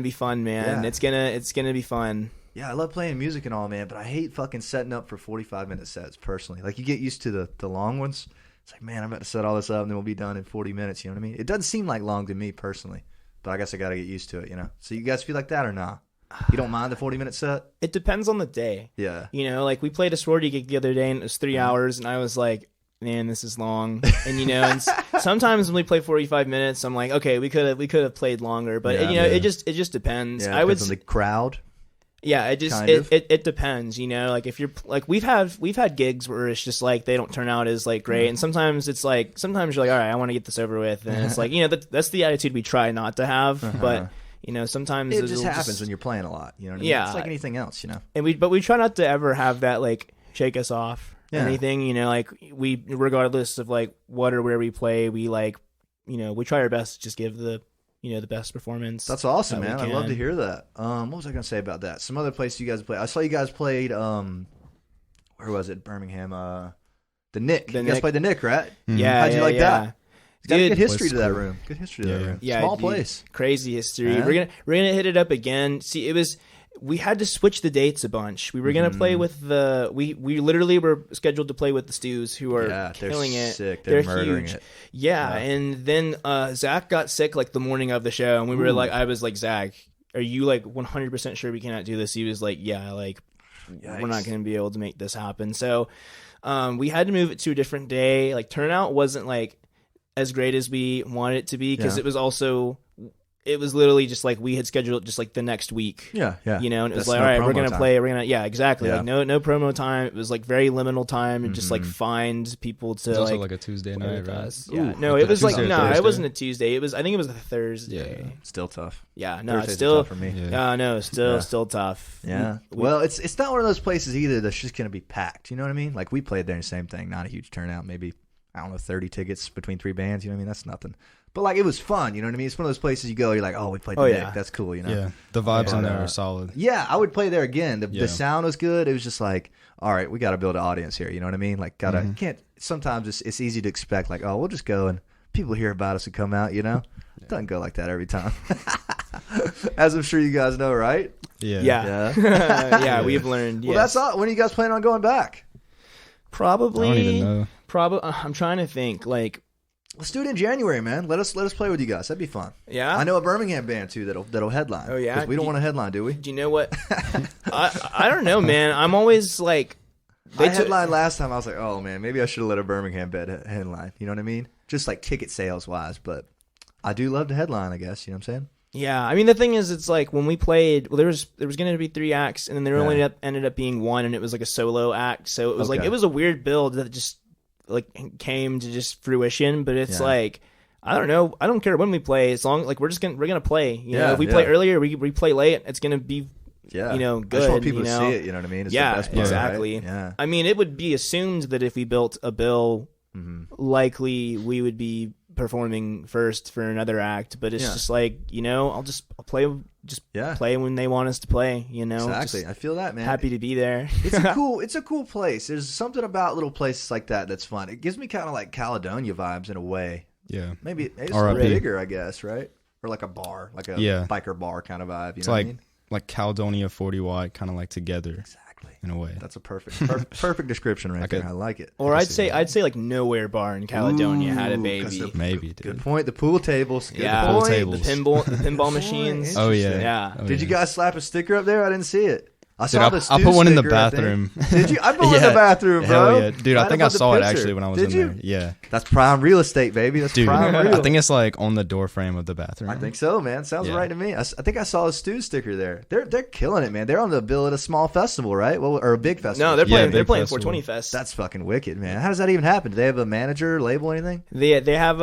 be fun, man. Yeah. It's gonna be fun. Yeah, I love playing music and all, man, but I hate fucking setting up for 45-minute sets personally. Like you get used to the long ones. It's like, man, I'm about to set all this up and then we'll be done in 40 minutes. You know what I mean? It doesn't seem like long to me personally, but I guess I got to get used to it. You know. So you guys feel like that or not? You don't mind the 40-minute set? It depends on the day. Yeah. You know, like we played a sorority gig the other day and it was 3 hours, and I was like, man, this is long. And you know, and sometimes when we play 45 minutes, I'm like, okay, we could have played longer, but it just depends. Yeah, it depends on the crowd. Yeah, it depends, you know. Like if you're like we've had gigs where it's just like they don't turn out as like great, and sometimes you're like, all right, I want to get this over with, and it's like, you know, that's the attitude we try not to have, but you know, sometimes it just happens when you're playing a lot. You know what I mean? Yeah, it's like anything else, you know. And we try not to ever have that like shake us off or anything, you know. Like we, regardless of like what or where we play, we like, you know, we try our best to just give the best performance. That's awesome, man. I'd love to hear that. What was I going to say about that? Some other place you guys play. I saw you guys played, where was it? Birmingham. The Nick. You guys played the Nick, right? Mm-hmm. Yeah. How'd you like that? It's got a good history to that cool. room. Good history to that room. Yeah, Small place. Crazy history. Yeah. We're gonna hit it up again. See, we had to switch the dates a bunch. We were gonna play with we literally were scheduled to play with the Stews, who are killing it. Sick. They're murdering huge. it. Yeah, and then Zach got sick like the morning of the show, and we were like, I was like, Zach, are you like 100% sure we cannot do this? He was like, yeah, like we're not gonna be able to make this happen. So we had to move it to a different day. Like turnout wasn't like as great as we wanted it to be because it was literally just like we had scheduled just like the next week. Yeah. You know, and it was like, all right, we're going to play. Exactly. Yeah. Like no promo time. It was like very liminal time and just like find people to it's like. also like a Tuesday night, right? Yeah. No, it was like, it wasn't a Tuesday. I think it was a Thursday. Yeah. Still tough. Yeah. No, Thursdays it's still tough for me. No, still tough. Yeah. Well, it's not one of those places either that's just going to be packed. You know what I mean? Like we played there, the same thing. Not a huge turnout. Maybe, I don't know, 30 tickets between 3 bands. You know what I mean? That's nothing. But like it was fun, you know what I mean? It's one of those places you go, you're like, oh, we played the Nick. That's cool, you know? Yeah, the vibes in there are solid. Yeah, I would play there again. The sound was good. It was just like, all right, we got to build an audience here. You know what I mean? Like, can't. Sometimes it's easy to expect like, oh, we'll just go and people hear about us and come out. You know, it doesn't go like that every time. As I'm sure you guys know, right? Yeah. We've learned. Well, that's all. When are you guys planning on going back? Probably. I don't even know. I'm trying to think. Like, let's do it in January, man. Let us play with you guys. That'd be fun. Yeah. I know a Birmingham band too that'll headline. Oh yeah. Because we don't want to headline, do we? Do you know what? I don't know, man. I'm always like. I headlined last time. I was like, oh man, maybe I should have let a Birmingham band headline. You know what I mean? Just like ticket sales wise, but I do love to headline. I guess you know what I'm saying. Yeah, I mean the thing is, it's like when we played. Well, there was going to be 3 acts, and then there only ended up being 1, and it was like a solo act. So it was like it was a weird build that just like came to just fruition. But it's like I don't know. I don't care when we play, as long like we're gonna play. You know, if we play earlier, we play late. It's gonna be. Yeah, you know, good. I just want people to see it. You know what I mean? It's the best part, exactly. Right? Yeah. I mean, it would be assumed that if we built a bill, likely we would be performing first for another act. But it's just like, you know, I'll play when they want us to play. You know, exactly. I feel that, man. Happy to be there. It's a cool place. There's something about little places like that that's fun. It gives me kind of like Caledonia vibes in a way. Yeah, maybe it's a little bigger, I guess, right? Or like a bar, like a biker bar kind of vibe. You know what I mean? Like Caledonia 40 wide, kind of like together. Exactly. In a way. That's a perfect description right there. I like it. Or I'd say like Nowhere Bar in Caledonia had a baby. Maybe, dude. Good point. The pool tables. The pinball machines. Oh yeah. Did you guys slap a sticker up there? I didn't see it. I put one in the bathroom. Did you? I put one in the bathroom, bro. Hell yeah. Dude, I think I saw it actually when I was in there. Yeah. That's prime real estate, baby. That's prime real. I think it's like on the door frame of the bathroom. I think so, man. Sounds right to me. I think I saw a Stu sticker there. They're killing it, man. They're on the bill at a small festival, right? Well, or a big festival. No, they're playing 420 Fest. That's fucking wicked, man. How does that even happen? Do they have a manager, label, anything? They have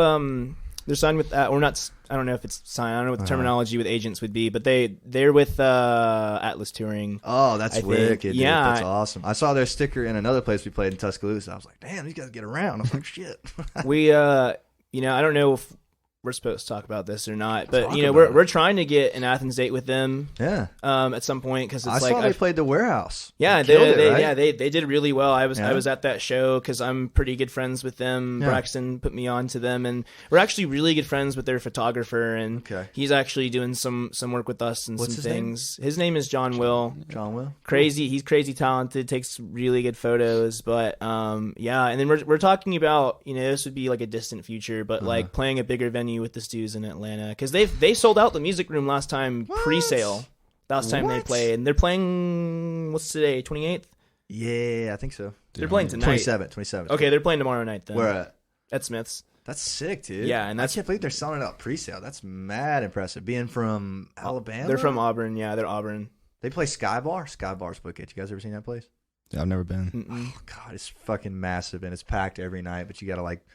they're signed with or not. I don't know if it's signed. I don't know what the terminology with agents would be, but they're with Atlas Touring. Oh, that's wicked. Yeah, that's awesome. I saw their sticker in another place we played in Tuscaloosa. I was like, damn, these guys get around. I'm like, shit. We I don't know if we're supposed to talk about this or not, but we're trying to get an Athens date with them. Yeah. At some point, because it's they played the Warehouse. Yeah, they did really well. I was at that show because I'm pretty good friends with them. Yeah. Braxton put me on to them, and we're actually really good friends with their photographer, and he's actually doing some work with us and some things. His name is John Will. John Will. Crazy. He's crazy talented. Takes really good photos, but and then we're talking about this would be like a distant future, but like playing a bigger venue with the Stews in Atlanta, because they sold out the music room last time pre-sale. Last time they played, and they're playing. What's today? 28th. Yeah, I think so. They're playing tonight. 27th. Okay, they're playing tomorrow night then. Where at? At Smith's. That's sick, dude. Yeah, and I can't believe they're selling it out pre-sale. That's mad impressive. Being from Alabama. They're from Auburn. Yeah, they're Auburn. They play Sky Bar. Sky Bar's wicked. You guys ever seen that place? Yeah, I've never been. Oh God, it's fucking massive and it's packed every night. But you got to like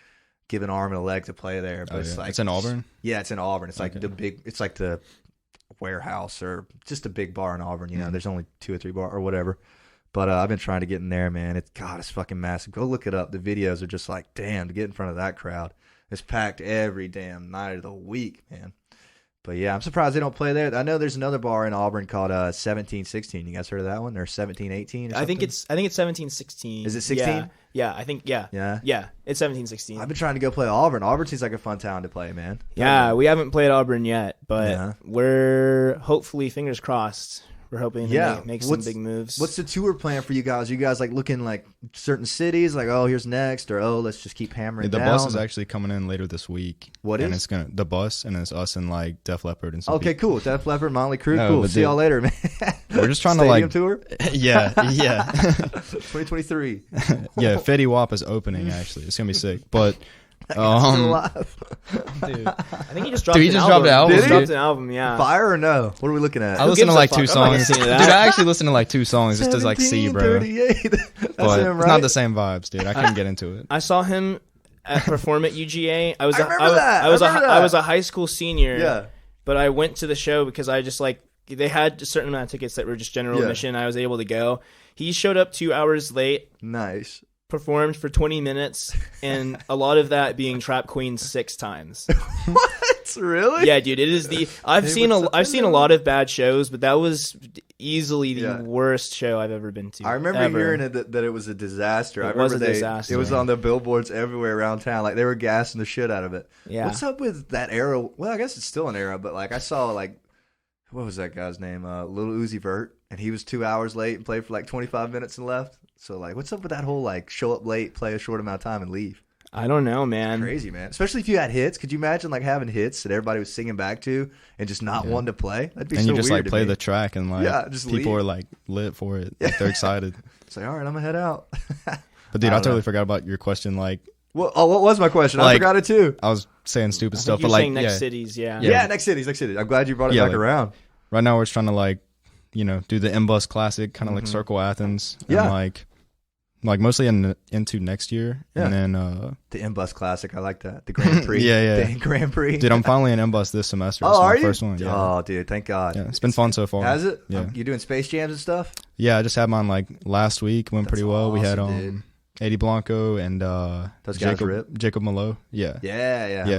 give an arm and a leg to play there. But it's in Auburn. Yeah, it's in Auburn. It's like it's like the Warehouse or just a big bar in Auburn. There's only 2 or 3 bar or whatever. But I've been trying to get in there, man. It's fucking massive. Go look it up. The videos are just like, damn, to get in front of that crowd. It's packed every damn night of the week, man. But yeah, I'm surprised they don't play there. I know there's another bar in Auburn called 1716. You guys heard of that one? Or 1718? I think it's 1716. Is it 16? Yeah, I think yeah. It's 1716. I've been trying to go play Auburn. Auburn seems like a fun town to play, man. Yeah, we haven't played Auburn yet, but we're hopefully, fingers crossed. We're hoping to make some big moves. What's the tour plan for you guys? Are you guys like looking like certain cities, like here's next, or let's just keep hammering down? The bus is actually coming in later this week. What and is? It's the bus, and it's us and like Def Leppard and some Okay, people. cool. Def Leppard, Motley Crue, cool. See y'all later, man. We're just trying to like tour. Yeah. 2023. Yeah, Fetty Wap is opening. Actually, it's gonna be sick, but. Dude, I think he just dropped an album. He dropped an album, yeah. Fire or no? What are we looking at? I listened to like 2 songs. Dude, I actually listened to like 2 songs just to like see, bro. But it's not the same vibes, dude. I couldn't get into it. I saw him perform at UGA. I was a high school senior. Yeah. But I went to the show because I just like they had a certain amount of tickets that were just general admission. I was able to go. He showed up 2 hours late. Nice. performed for 20 minutes, and a lot of that being Trap Queen 6 times. What? Really? Yeah, dude. It is the I've seen a lot of bad shows, but that was easily the worst show I've ever been to. I remember hearing that it was a disaster. It was a disaster. It was on the billboards everywhere around town. Like they were gassing the shit out of it. Yeah. What's up with that era? Well, I guess it's still an era, but like I saw like what was that guy's name? Lil Uzi Vert, and he was 2 hours late and played for like 25 minutes and left. So like, what's up with that whole like show up late, play a short amount of time, and leave? I don't know, man. It's crazy, man. Especially if you had hits. Could you imagine like having hits that everybody was singing back to and just not wanting to play? That'd be so weird. And you just like play me. the track and like just people leave. are like lit for it. Like they're excited. It's like, all right, I'm gonna head out. But dude, I totally forgot about your question. Like, well, what was my question? I forgot it too. I was saying stupid stuff, You're but like saying next cities, yeah, next cities. I'm glad you brought it back around. Right now, we're just trying to like, do the M-Bus Classic, kind of like Circle Athens, and like mostly into next year, and then the M-Bus Classic. I like that. The Grand Prix. The Grand Prix. Dude, I'm finally in M-Bus this semester. Oh, are you? First one. Yeah. Oh, dude, thank God. Yeah, it's been fun so far. Has it? Yeah. You doing Space Jams and stuff? Yeah, I just had mine like last week. Went pretty well. Awesome, we had dude. Eddie Blanco and those guys rip. Jacob Malo. Yeah.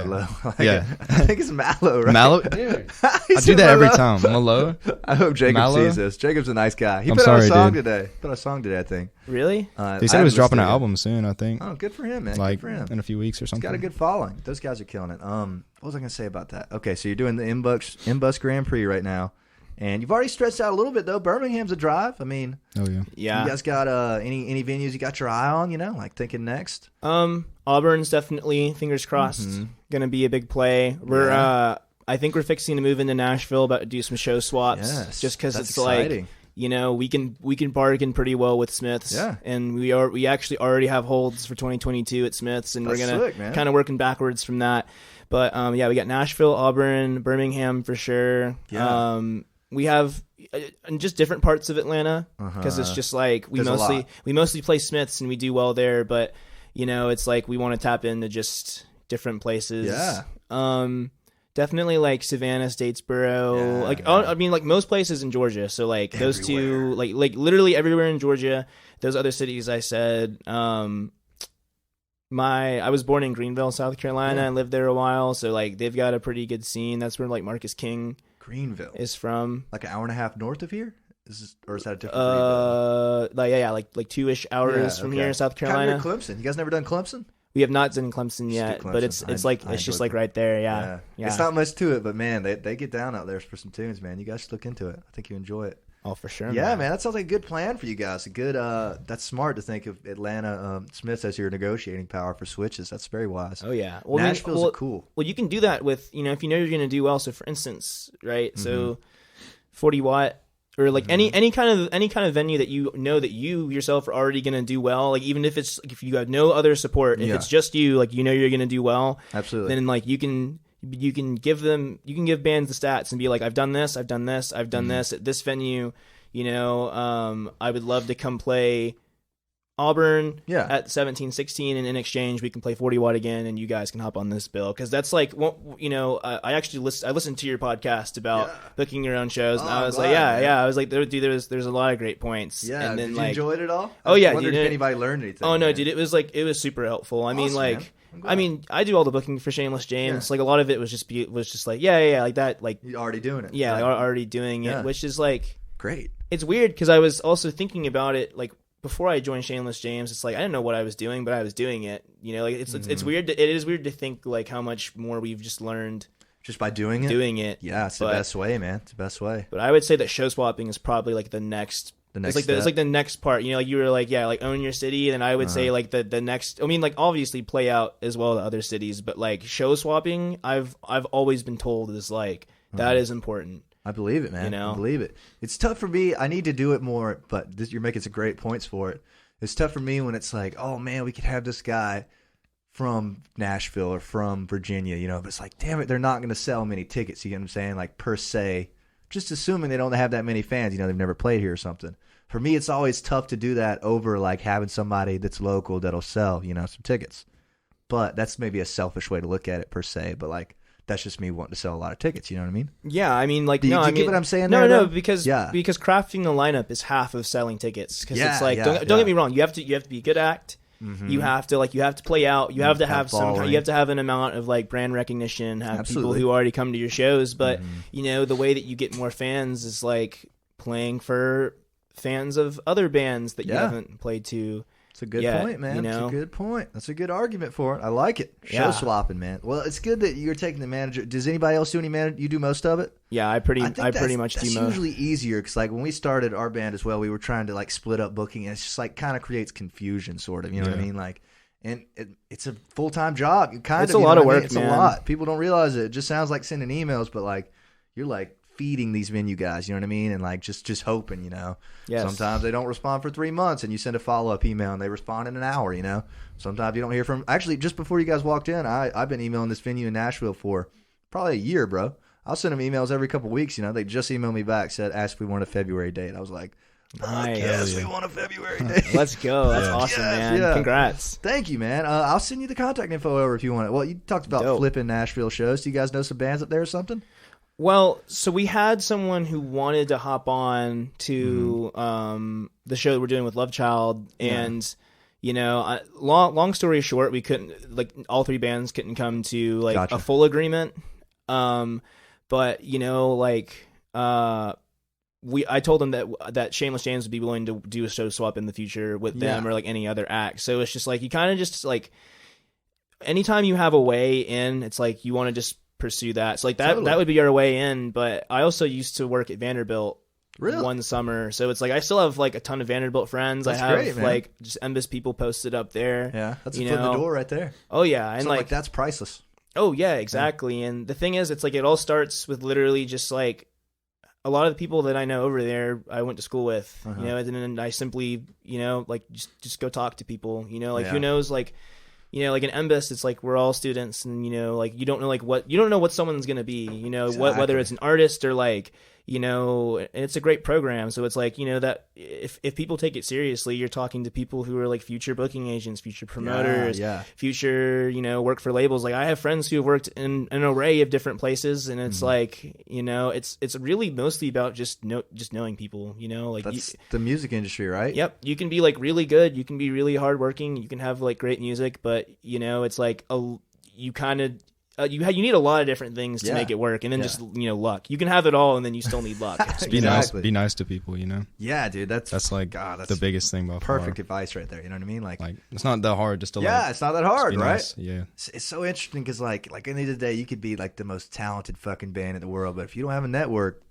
Malo. Yeah. I think it's Mallow, right? Mallow? Dude. I do that every time. Malo? I hope Jacob Mallow? sees this. Jacob's a nice guy. He I'm put sorry, out a song dude. today. Put out a song today, I think. Really? He said he was dropping an album soon, I think. Oh, good for him, man. Like good for him. in a few weeks or something. He's got a good following. Those guys are killing it. What was I going to say about that? Okay, so you're doing the M-Bus Grand Prix right now. And you've already stretched out a little bit, though. Birmingham's a drive. I mean, yeah. You guys got any venues you got your eye on, like thinking next? Auburn's definitely, fingers crossed, going to be a big play. We're I think we're fixing to move into Nashville, about to do some show swaps, just because it's exciting. Like, we can bargain pretty well with Smith's, and we actually already have holds for 2022 at Smith's, and we're gonna kind of working backwards from that. But we got Nashville, Auburn, Birmingham for sure. We have just different parts of Atlanta because it's just like we mostly play Smith's and we do well there, but it's like we want to tap into just different places. Definitely like Savannah, Statesboro, I mean like most places in Georgia. So like those two, like literally everywhere in Georgia. Those other cities I said. I was born in Greenville, South Carolina. I lived there a while, so like they've got a pretty good scene. That's where like Marcus King Greenville is from. Like an hour and a half north of here? Or is that a different Greenville? like 2-ish hours from here, South Carolina. Kind of Clemson. You guys never done Clemson? We have not done Clemson yet, but it's just like right there. Yeah. It's not much to it, but man, they get down out there for some tunes, man. You guys should look into it. I think you enjoy it. Oh, for sure. Yeah, man, that sounds like a good plan for you guys. A good. That's smart to think of Atlanta Smiths as your negotiating power for switches. That's very wise. Oh yeah, well, Nashville's cool. Well, you can do that with if you know you're going to do well. So, for instance, right? So, 40 watt or like any kind of venue that you know that you yourself are already going to do well. Like even if you have no other support, if it's just you, like you're going to do well. Absolutely. Then like you can give bands the stats and be like, I've done this at this venue. I would love to come play Auburn at 1716, and in exchange we can play 40 watt again, and you guys can hop on this bill, because that's like, I actually listened to your podcast about booking your own shows, and I was like, I was like, dude, there's a lot of great points. Yeah, and then, did you enjoy it at all? Oh yeah, I wondered if anybody learned anything. Oh no, dude, it was super helpful. I mean, like. I mean, I do all the booking for Shameless James. Like a lot of it was just like like that, like you're already doing it. Yeah, like, already doing it, which is like great. It's weird because I was also thinking about it like before I joined Shameless James. It's like I didn't know what I was doing, but I was doing it. Like it's weird. It is weird to think like how much more we've just learned just by doing it. Yeah, it's the best way, man. It's the best way. But I would say that show swapping is probably like the next. It's like the next part, like you were like, like own your city, and I would say like the next. I mean, like obviously play out as well to other cities, but like show swapping, I've always been told is like that is important. I believe it, man. I believe it. It's tough for me. I need to do it more, but you're making some great points for it. It's tough for me when it's like, oh man, we could have this guy from Nashville or from Virginia, but it's like, damn it, they're not going to sell many tickets. You get what I'm saying? Like per se. Just assuming they don't have that many fans, they've never played here or something. For me, it's always tough to do that over like having somebody that's local that'll sell, some tickets. But that's maybe a selfish way to look at it per se. But like that's just me wanting to sell a lot of tickets. You know what I mean? Yeah, I mean, like do you get what I'm saying? No, because crafting the lineup is half of selling tickets. Because it's like don't get me wrong, you have to be a good act. you have to play out. You have to have you have to have an amount of like brand recognition, have people who already come to your shows. But you know, the way that you get more fans is like playing for fans of other bands that you haven't played to. It's a good point, man. You know? It's a good point. That's a good argument for it. I like it. Show swapping, man. Well, it's good that you're taking the manager. Does anybody else do any manager? You do most of it? Yeah, I pretty much do most. That's usually easier because, like, when we started our band as well, we were trying to like split up booking, and it's just like kind of creates confusion, sort of. You know what I mean? Like, and it's a full-time job. It's a lot of work. It's a lot. People don't realize it. It just sounds like sending emails, but like you're like feeding these venue guys, you know what I mean? And like just hoping, you know. Yes. Sometimes they don't respond for 3 months and you send a follow-up email and they respond in an hour, you know. Sometimes you don't hear from. Actually, just before you guys walked in, I've been emailing this venue in Nashville for probably a year, bro. I'll send them emails every couple of weeks, you know. They just emailed me back, asked if we want a February date. I was like, nice. Yes, we want a February date. Let's go. That's awesome, man. Yeah. Congrats. Thank you, man. I'll send you the contact info over if you want it. Well, you talked about flipping Nashville shows. Do you guys know some bands up there or something? Well, so we had someone who wanted to hop on to the show that we're doing with Love Child, and you know, long story short, we couldn't, like, all three bands couldn't come to like a full agreement. But you know, like, I told them that Shameless James would be willing to do a show swap in the future with them or like any other act. So it's just like you kind of just like anytime you have a way in, it's like you want to just pursue that. So like that would be our way in. But I also used to work at Vanderbilt one summer, so it's like I still have like a ton of Vanderbilt friends. I have great, like just endless people posted up there. Yeah, that's a foot in the door right there. Oh yeah, and like that's priceless. Oh yeah, exactly. Yeah. And the thing is, it's like it all starts with literally just like a lot of the people that I know over there I went to school with, you know, and then I simply, you know, like just go talk to people, you know, like who knows, like, you know, like in MBIS, it's like we're all students, and you know, like you don't know what someone's gonna be, you know, whether it's an artist or like, you know, and it's a great program. So it's like, you know, that if people take it seriously, you're talking to people who are like future booking agents, future promoters, future, you know, work for labels. Like I have friends who have worked in an array of different places, and it's like, you know, it's really mostly about just knowing people, you know, like that's the music industry, right? Yep. You can be like really good, you can be really hardworking, you can have like great music, but you know, it's like you kind of you need a lot of different things to make it work, and then just, you know, luck. You can have it all, and then you still need luck. Be nice to people, you know. Yeah, dude, that's like that's the biggest thing. By perfect far. Advice right there. You know what I mean? Like it's not that hard. Just to it's not that hard, right? Nice. Yeah, it's so interesting because like at the end of the day, you could be like the most talented fucking band in the world, but if you don't have a network,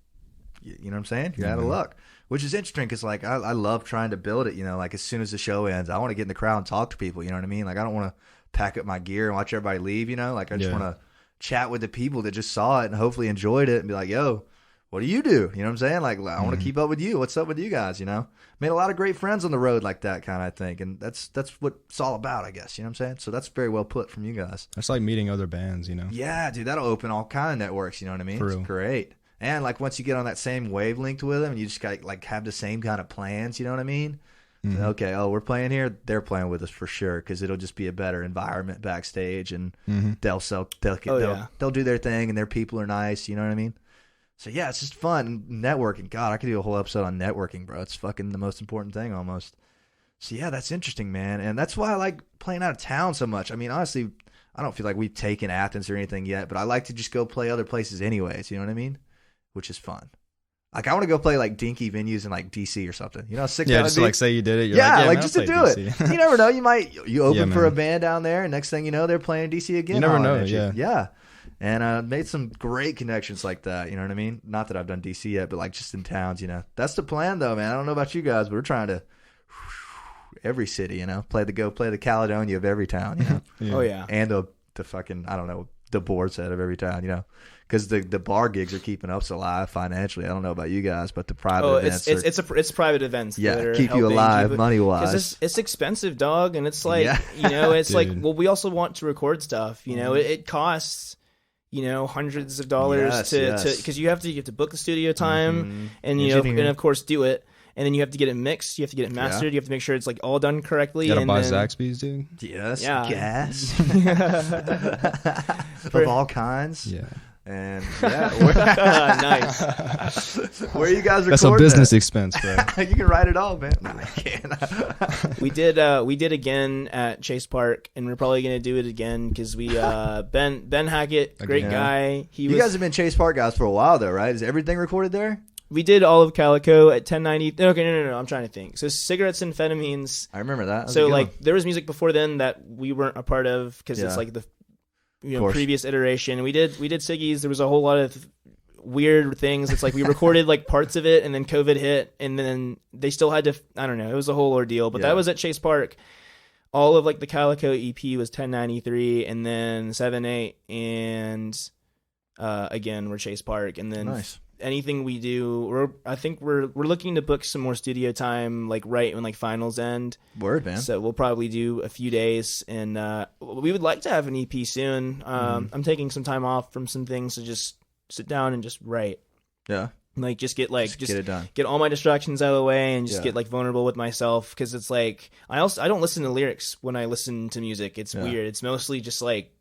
you know what I'm saying? You're out of luck. Which is interesting because like I love trying to build it. You know, like as soon as the show ends, I want to get in the crowd and talk to people. You know what I mean? Like I don't want to pack up my gear and watch everybody leave. You know, like I just want to chat with the people that just saw it and hopefully enjoyed it and be like, yo, what do you do? You know what I'm saying? Like, I want to keep up with you. What's up with you guys? You know, made a lot of great friends on the road like that kind of thing. And that's what it's all about, I guess. You know what I'm saying? So that's very well put from you guys. It's like meeting other bands, you know? Yeah, dude, that'll open all kind of networks. You know what I mean? True. It's great. And like once you get on that same wavelength with them and you just got like have the same kind of plans, you know what I mean? Mm-hmm. Okay, we're playing here. They're playing with us for sure because it'll just be a better environment backstage, and they'll do their thing, and their people are nice. You know what I mean? So yeah, it's just fun networking. God, I could do a whole episode on networking, bro. It's fucking the most important thing almost. So yeah, that's interesting, man, and that's why I like playing out of town so much. I mean, honestly, I don't feel like we've taken Athens or anything yet, but I like to just go play other places anyways. You know what I mean? Which is fun. Like, I want to go play, like, dinky venues in, like, D.C. or something. You know, sick. Yeah, just to, like, say you did it. You're like just to do DC. It. You never know. You open for a band down there, and next thing you know, they're playing in D.C. again. You never know, Yeah. And made some great connections like that. You know what I mean? Not that I've done D.C. yet, but, like, just in towns, you know. That's the plan, though, man. I don't know about you guys, but we're trying to every city, you know, play the Caledonia of every town, you know. Oh, yeah. And the fucking, I don't know, the board set of every town, you know. Because the bar gigs are keeping us alive financially. I don't know about you guys, but the private events it's private events. Yeah, keep you alive money wise. It's expensive, dog, and it's like you know, it's like we also want to record stuff. You know, it costs, you know, hundreds of dollars to because you have to book the studio time and you know, and of course do it. And then you have to get it mixed. You have to get it mastered. You have to make sure it's like all done correctly. You gotta buy Zaxby's, dude. Yes. Yeah. Gas. Of all kinds. Yeah. And yeah, Nice. where are you guys recording? That's a business expense, bro. You can write it all, man. No, I can't. We did again at Chase Park, and we're probably gonna do it again because we Ben Hackett, great guy. You guys have been Chase Park guys for a while though, right? Is everything recorded there? We did all of Calico at 1090. Okay, no. I'm trying to think. So Cigarettes and Amphetamines. I remember that. So like there was music before then that we weren't a part of because it's like the previous iteration. We did Siggy's. There was a whole lot of weird things. It's like we recorded like parts of it, and then COVID hit, and then they still had to. I don't know. It was a whole ordeal. But that was at Chase Park. All of like the Calico EP was 1093, and then 7/8, and again we're Chase Park, and then nice. Anything we do, I think we're looking to book some more studio time, like right when like finals end. Word, man. So we'll probably do a few days, and we would like to have an EP soon. I'm taking some time off from some things to just sit down and just write. Yeah. Like just get it done. Get all my distractions out of the way and just get like vulnerable with myself, because it's like I don't listen to lyrics when I listen to music. It's weird. It's mostly just like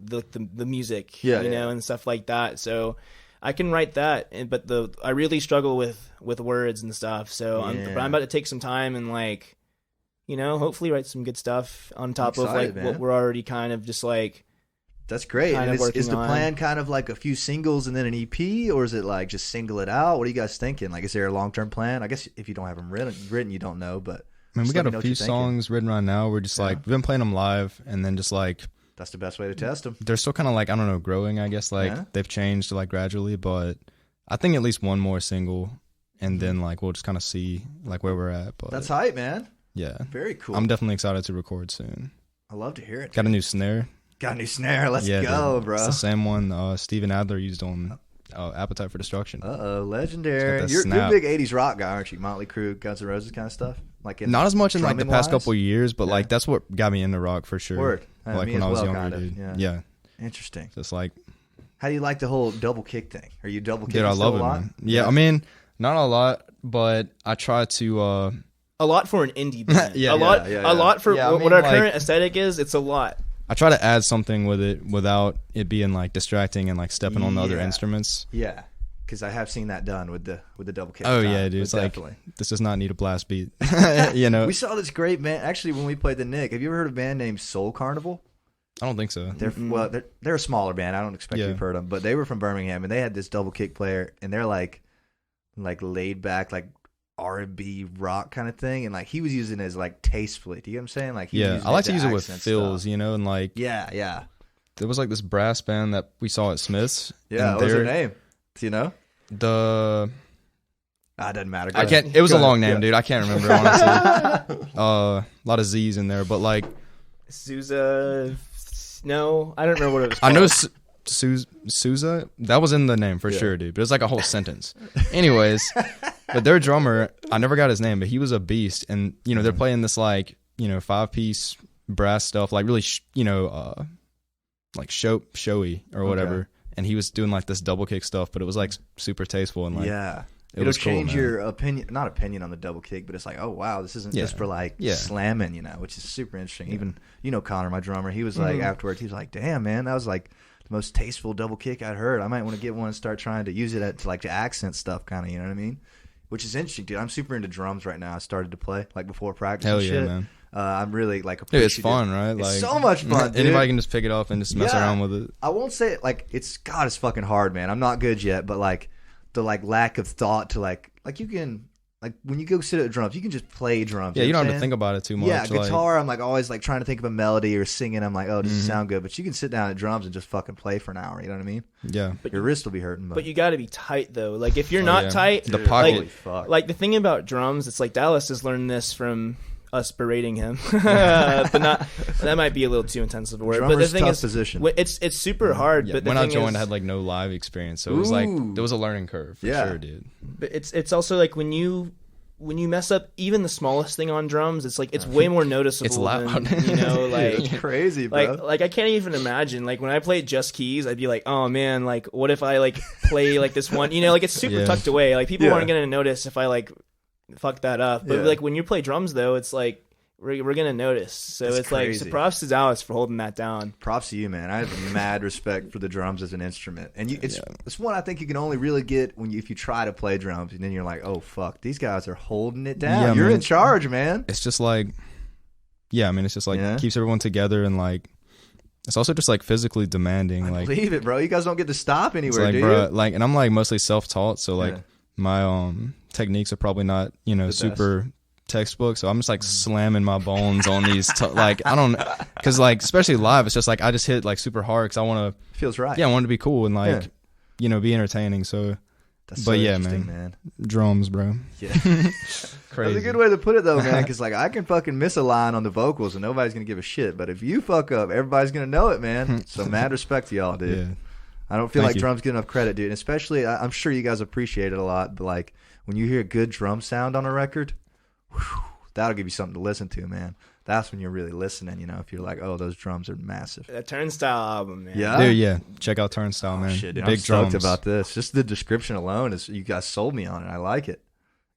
the music, and stuff like that. So I can write that, but I really struggle with words and stuff. So I'm about to take some time and like, hopefully write some good stuff on top of like what we're already kind of just like. That's great. And is the plan kind of like a few singles and then an EP, or is it like just single it out? What are you guys thinking? Like, is there a long-term plan? I guess if you don't have them written, you don't know. But I mean, we got a few songs written right now. We're just like we've been playing them live, and then just like. That's the best way to test them. They're still kind of like, I don't know, growing, I guess. Like, they've changed like gradually, but I think at least one more single, and then like we'll just kind of see like where we're at. But that's hype, man. Yeah. Very cool. I'm definitely excited to record soon. I love to hear it. Got a new snare. Let's go, bro. It's the same one Steven Adler used on Appetite for Destruction. Legendary. You're a big 80s rock guy, aren't you? Motley Crue, Guns N' Roses kind of stuff? Like not as much in like the past couple of years, but like that's what got me into rock for sure. Word. Like when I was younger, dude. Yeah. Interesting. So it's like, how do you like the whole double kick thing? Are you double kicking? Dude, I love it, man. Yeah, I mean, not a lot, but I try to. A lot for an indie band. A lot for what our current aesthetic is. It's a lot. I try to add something with it without it being like distracting and like stepping on the other instruments. Yeah. Because I have seen that done with the double kick. Oh yeah, dude! It's definitely. Like this does not need a blast beat. We saw this great band actually when we played the Nick. Have you ever heard of a band named Soul Carnival? I don't think so. They're a smaller band. I don't expect you've heard them, but they were from Birmingham and they had this double kick player, and they're like laid back, like R&B rock kind of thing, and like he was using it as like tastefully. Do you get what I'm saying? Like I like to use it with fills, and like yeah. There was like this brass band that we saw at Smith's. Yeah, what was their name? Do you know? It doesn't matter. It was a long name, dude. I can't remember honestly. A lot of Z's in there, but like Sousa. No, I don't remember what it was called. I know Sousa. That was in the name for sure, dude. But it was like a whole sentence. Anyways, but their drummer, I never got his name, but he was a beast. And they're playing this like 5-piece brass stuff, like really like showy or whatever. Okay. And he was doing like this double kick stuff, but it was like super tasteful and like it'll change your not opinion on the double kick, but it's like, oh wow, this isn't just for like slamming, which is super interesting. Even Connor, my drummer, he was like afterwards, he was like, damn man, that was like the most tasteful double kick I'd heard. I might want to get one and start trying to use it to accent stuff, kind of, you know what I mean? Which is interesting, dude. I'm super into drums right now. I started to play like before practice. Hell and yeah, shit. Man. I'm really like appreciative. Dude, it's fun, right? It's like so much fun. Dude. Anybody can just pick it up and just mess around with it. I won't say it like it's fucking hard, man. I'm not good yet, but like the lack of thought to like you can like when you go sit at drums, you can just play drums. Yeah, you don't have to think about it too much. Yeah, guitar, I'm like always like trying to think of a melody or singing. I'm like, oh, does it sound good? But you can sit down at drums and just fucking play for an hour. You know what I mean? Yeah. But your wrist will be hurting. But you got to be tight though. Like if you're not tight, the pocket. Like the thing about drums, it's like Dallas has learned this from us berating him, but not. That might be a little too intense of a word. But the thing is, it's super hard. Yeah, but when I joined, I had like no live experience, so it was like there was a learning curve for sure, dude. But it's also like when you mess up even the smallest thing on drums, it's like it's way more noticeable. It's loud, like it's crazy, bro. Like I can't even imagine. Like when I played just keys, I'd be like, oh man, like what if I like play like this one? Like it's super tucked away. Like people aren't gonna notice if I like fuck that up. But like when you play drums though, it's like we're gonna notice. So That's it's crazy. like, so props to Dallas for holding that down. Props to you, man. I have mad respect for the drums as an instrument, and it's one I think you can only really get if you try to play drums, and then you're like, oh fuck, these guys are holding it down. Yeah, you're man. in charge, man. It's just like, yeah, I mean, it's just like keeps everyone together, and like it's also just like physically demanding. I like, believe it, bro. You guys don't get to stop anywhere, like, do bro, you? like, and I'm like mostly self-taught, so like my techniques are probably not super textbook, so I'm just like slamming my bones on these like I don't, because like especially live it's just like I just hit like super hard because I want to, feels right. I want to be cool and like be entertaining. So That's but so yeah, man, drums, bro. Yeah. Crazy. That's a good way to put it though, man, because like I can fucking miss a line on the vocals and nobody's gonna give a shit, but if you fuck up, everybody's gonna know it, man. So mad respect to y'all, dude. Yeah. I don't feel Thank like you. drums get enough credit, dude. And especially, I'm sure you guys appreciate it a lot, but like when you hear a good drum sound on a record, whew, that'll give you something to listen to, man. That's when you're really listening, if you're like, oh, those drums are massive. That Turnstile album, man. Yeah? Dude, yeah. Check out Turnstile, man. Shit, dude, Big I'm stoked drums. about this. Just the description alone is you guys sold me on it. I like it.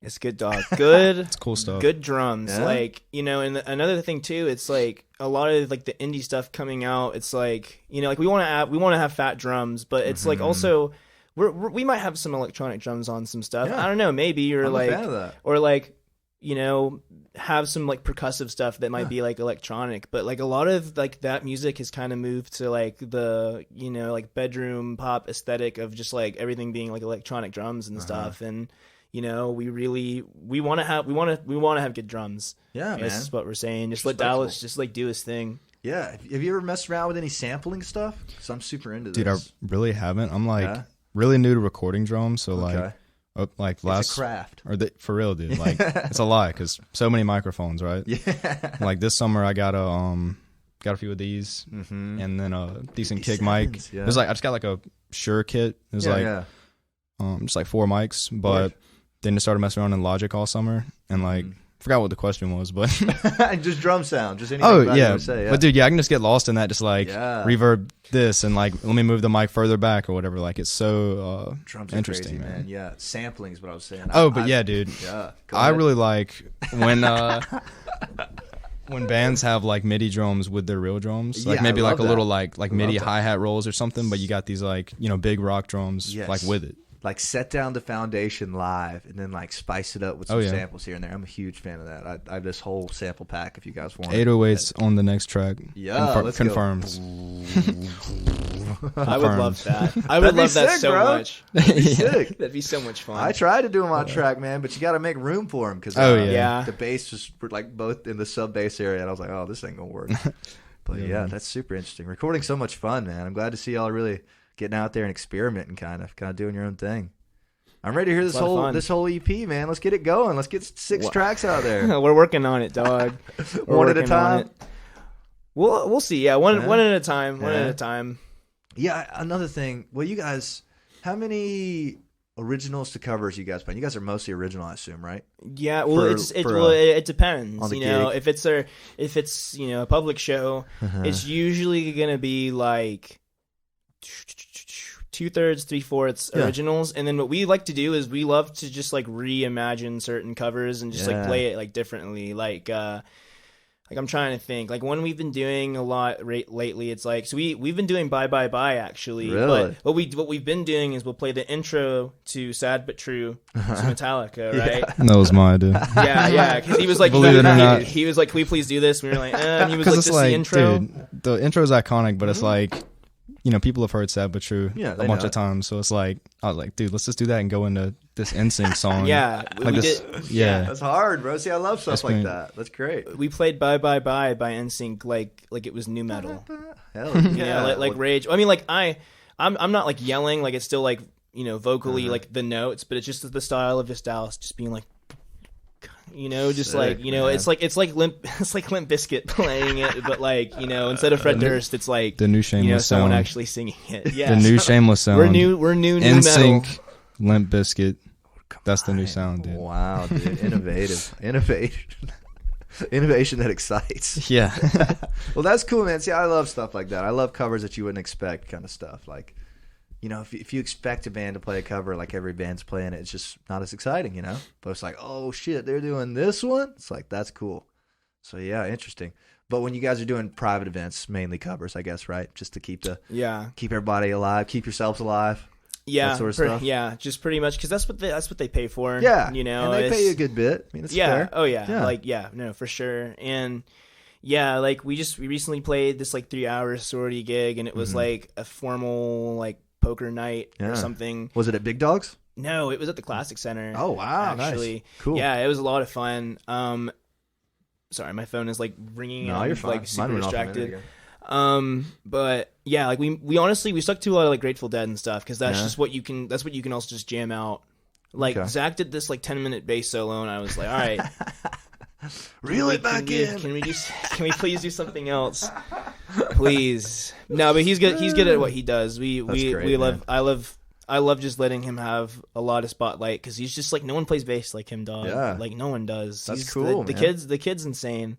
It's good, dog. Good. It's cool stuff. Good drums. Yeah? Like, and another thing too, it's like a lot of like the indie stuff coming out. It's like, like we want to have fat drums, but it's like also we might have some electronic drums on some stuff. Yeah. I don't know, maybe I'm a fan of that. or like, have some like percussive stuff that might be like electronic, but like a lot of like that music has kind of moved to like the like bedroom pop aesthetic of just like everything being like electronic drums and stuff. And we want to have good drums. Yeah, This man. is what we're saying. Just let Dallas just like do his thing. Yeah. Have you ever messed around with any sampling stuff? Because I'm super into Dude, I this. really haven't. I'm like really new to recording drums, so Okay. like It's last a craft. for real, dude. Like it's a lie because so many microphones, right? Yeah. Like this summer, I got a few of these, and then a decent kick mic. Yeah. It was like I just got like a Shure kit. It was just like 4 mics, but then just started messing around in Logic all summer, and like forgot what the question was, but just drum sound, just anything. About you to say, but dude, I can just get lost in that, just like reverb this and like let me move the mic further back or whatever. Like it's so drums are interesting, crazy, man. Yeah, sampling is what I was saying. Yeah, dude. Yeah, I really like when when bands have like MIDI drums with their real drums, like Yeah, maybe I like a love little that. like MIDI hi-hat rolls or something, but you got these like big rock drums like with it. Like set down the foundation live and then like spice it up with some samples here and there. I'm a huge fan of that. I have this whole sample pack if you guys want. 808s on the next track. Yeah, let's confirms. I would love that. I would love that sick, so bro. much. That'd be sick. That'd be so much fun. I tried to do them on track, man, but you got to make room for them because the bass was like both in the sub bass area, and I was like, oh, this ain't gonna work. But yeah, that's super interesting. Recording's so much fun, man. I'm glad to see y'all really getting out there and experimenting, kind of doing your own thing. I'm ready to hear this whole EP, man. Let's get it going. Let's get 6 tracks out there. We're working on it, dog. One at a time. We'll see. Yeah, one at a time. One at a time. Yeah, another thing. Well, you guys, how many originals to covers you guys play? You guys are mostly original, I assume, right? Yeah. Well, it depends. On the if it's a public show, it's usually gonna be like 2/3, 3/4 originals, and then what we like to do is we love to just like reimagine certain covers and just like play it like differently. Like I'm trying to think. Like one we've been doing a lot lately. It's like we've been doing Bye Bye Bye actually. Really? But what we've been doing is we'll play the intro to Sad But True to Metallica, right? That was my idea. Yeah. Because he was like, Believe it or not. he was like, "Can we please do this?" And we were like, and he was like, It's "Just like, the intro." dude, the intro is iconic, but it's like, people have heard Sad But True Yeah, a they bunch know of times. So it's like, I was like, dude, let's just do that and go into this NSYNC song. Yeah, Like we this, did. yeah. That's hard, bro. See, I love stuff That's like been- that. That's great. We played Bye Bye Bye by NSYNC like it was new metal. Hell yeah. Yeah, like Rage. I mean, like I'm not like yelling, like it's still like vocally like the notes, but it's just the style of just Dallas just being like, just Sick, like man. it's like Limp Bizkit playing it, but like instead of Fred Durst, it's like The new Shameless someone sound. actually singing it. Yeah, The new Shameless sound. we're new metal. NSYNC, Limp Bizkit. That's the new sound, dude. Wow, dude. Innovation that excites. Yeah. Well, that's cool, man. See, I love stuff like that. I love covers that you wouldn't expect kind of stuff. Like, if you expect a band to play a cover like every band's playing it, it's just not as exciting, But it's like, oh, shit, they're doing this one? It's like, that's cool. So yeah, interesting. But when you guys are doing private events, mainly covers, I guess, right? Just to keep everybody alive, keep yourselves alive. Yeah, that sort of stuff. Yeah, just pretty much because that's what they pay for. Yeah, you know, and they pay you a good bit. I mean, it's fair. Oh yeah, like no, for sure. And yeah, like we recently played this like 3-hour sorority gig, and it was like a formal like poker night or something. Was it at Big Dogs? No, it was at the Classic Center. Oh wow, actually, nice. Cool. Yeah, it was a lot of fun. Sorry, my phone is like ringing. No, you're fine. Like super distracted. But yeah, like we honestly stuck to a lot of like Grateful Dead and stuff because that's just what you can. That's what you can also just jam out. Like Zach did this like 10-minute bass solo, and I was like, all right, reel it back in. Can we please do something else, please? No, but he's good at what he does. I love just letting him have a lot of spotlight because he's just like no one plays bass like him, dog. Yeah. Like no one does. That's cool. The kid's insane.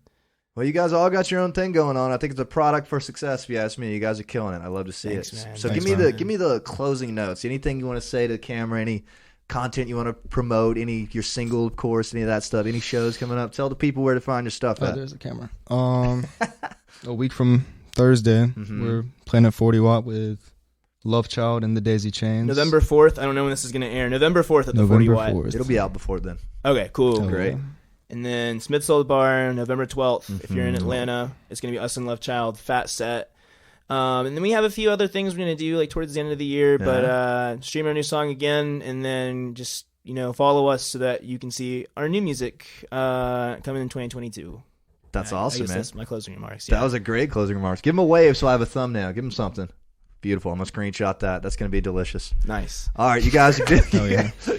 Well, you guys all got your own thing going on. I think it's a product for success. If you ask me, you guys are killing it. I love to see it. Man. So give me the closing notes. Anything you want to say to the camera? Any content you want to promote? Your single, of course, any of that stuff? Any shows coming up? Tell the people where to find your stuff. There's the camera. A week from Thursday, we're playing at 40 Watt with Love Child and the Daisy Chains. November 4th. I don't know when this is going to air. November 4th at the 40 Watt. 4th. It'll be out before then. Okay, cool. Great. And then Smith's Old Bar, November 12th. If you're in Atlanta, it's going to be us and Love Child, fat set. And then we have a few other things we're going to do like towards the end of the year, but stream our new song again, and then just follow us so that you can see our new music coming in 2022. That's awesome, man. That's my closing remarks. That was a great closing remarks. Give him a wave so I have a thumbnail. Give him something. Beautiful. I'm going to screenshot that. That's going to be delicious. Nice. All right, you guys are good.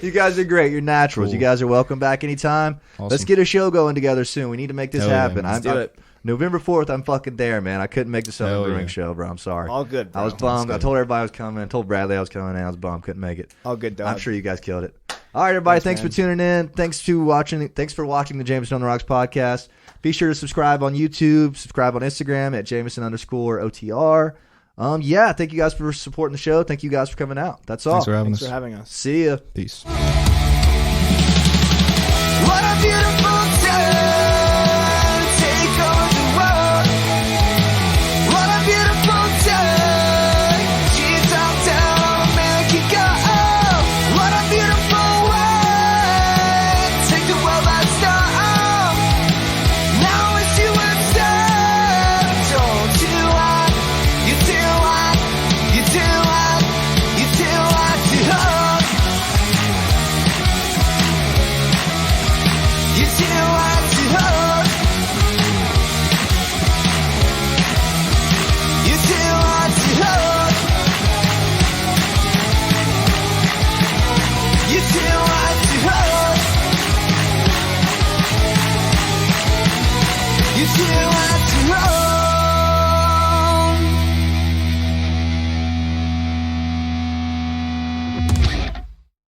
You guys are great. You're naturals. Cool. You guys are welcome back anytime. Awesome. Let's get a show going together soon. We need to make this happen. Let's do it. November 4th, I'm fucking there, man. I couldn't make the Southern Brewing show, bro. I'm sorry. All good, bro. I was bummed. I told everybody I was coming. I told Bradley I was coming, and I was bummed. Couldn't make it. All good, dog. I'm sure you guys killed it. All right, everybody. Thanks for tuning in. Thanks for watching the Jameson on the Rocks podcast. Be sure to subscribe on YouTube. Subscribe on Instagram at Jameson_OTR. Thank you guys for supporting the show. Thank you guys for coming out. That's all. Thanks for having us. See ya. Peace. What a beautiful time. Take on the road. What a beautiful time. She's out down on America. What a beautiful way. Take the world by storm. Now it's you instead. Don't you want? You do what? You do what? You do what to hold. You do what to hold. You do what to hold. You do what to hold. You do what to hold.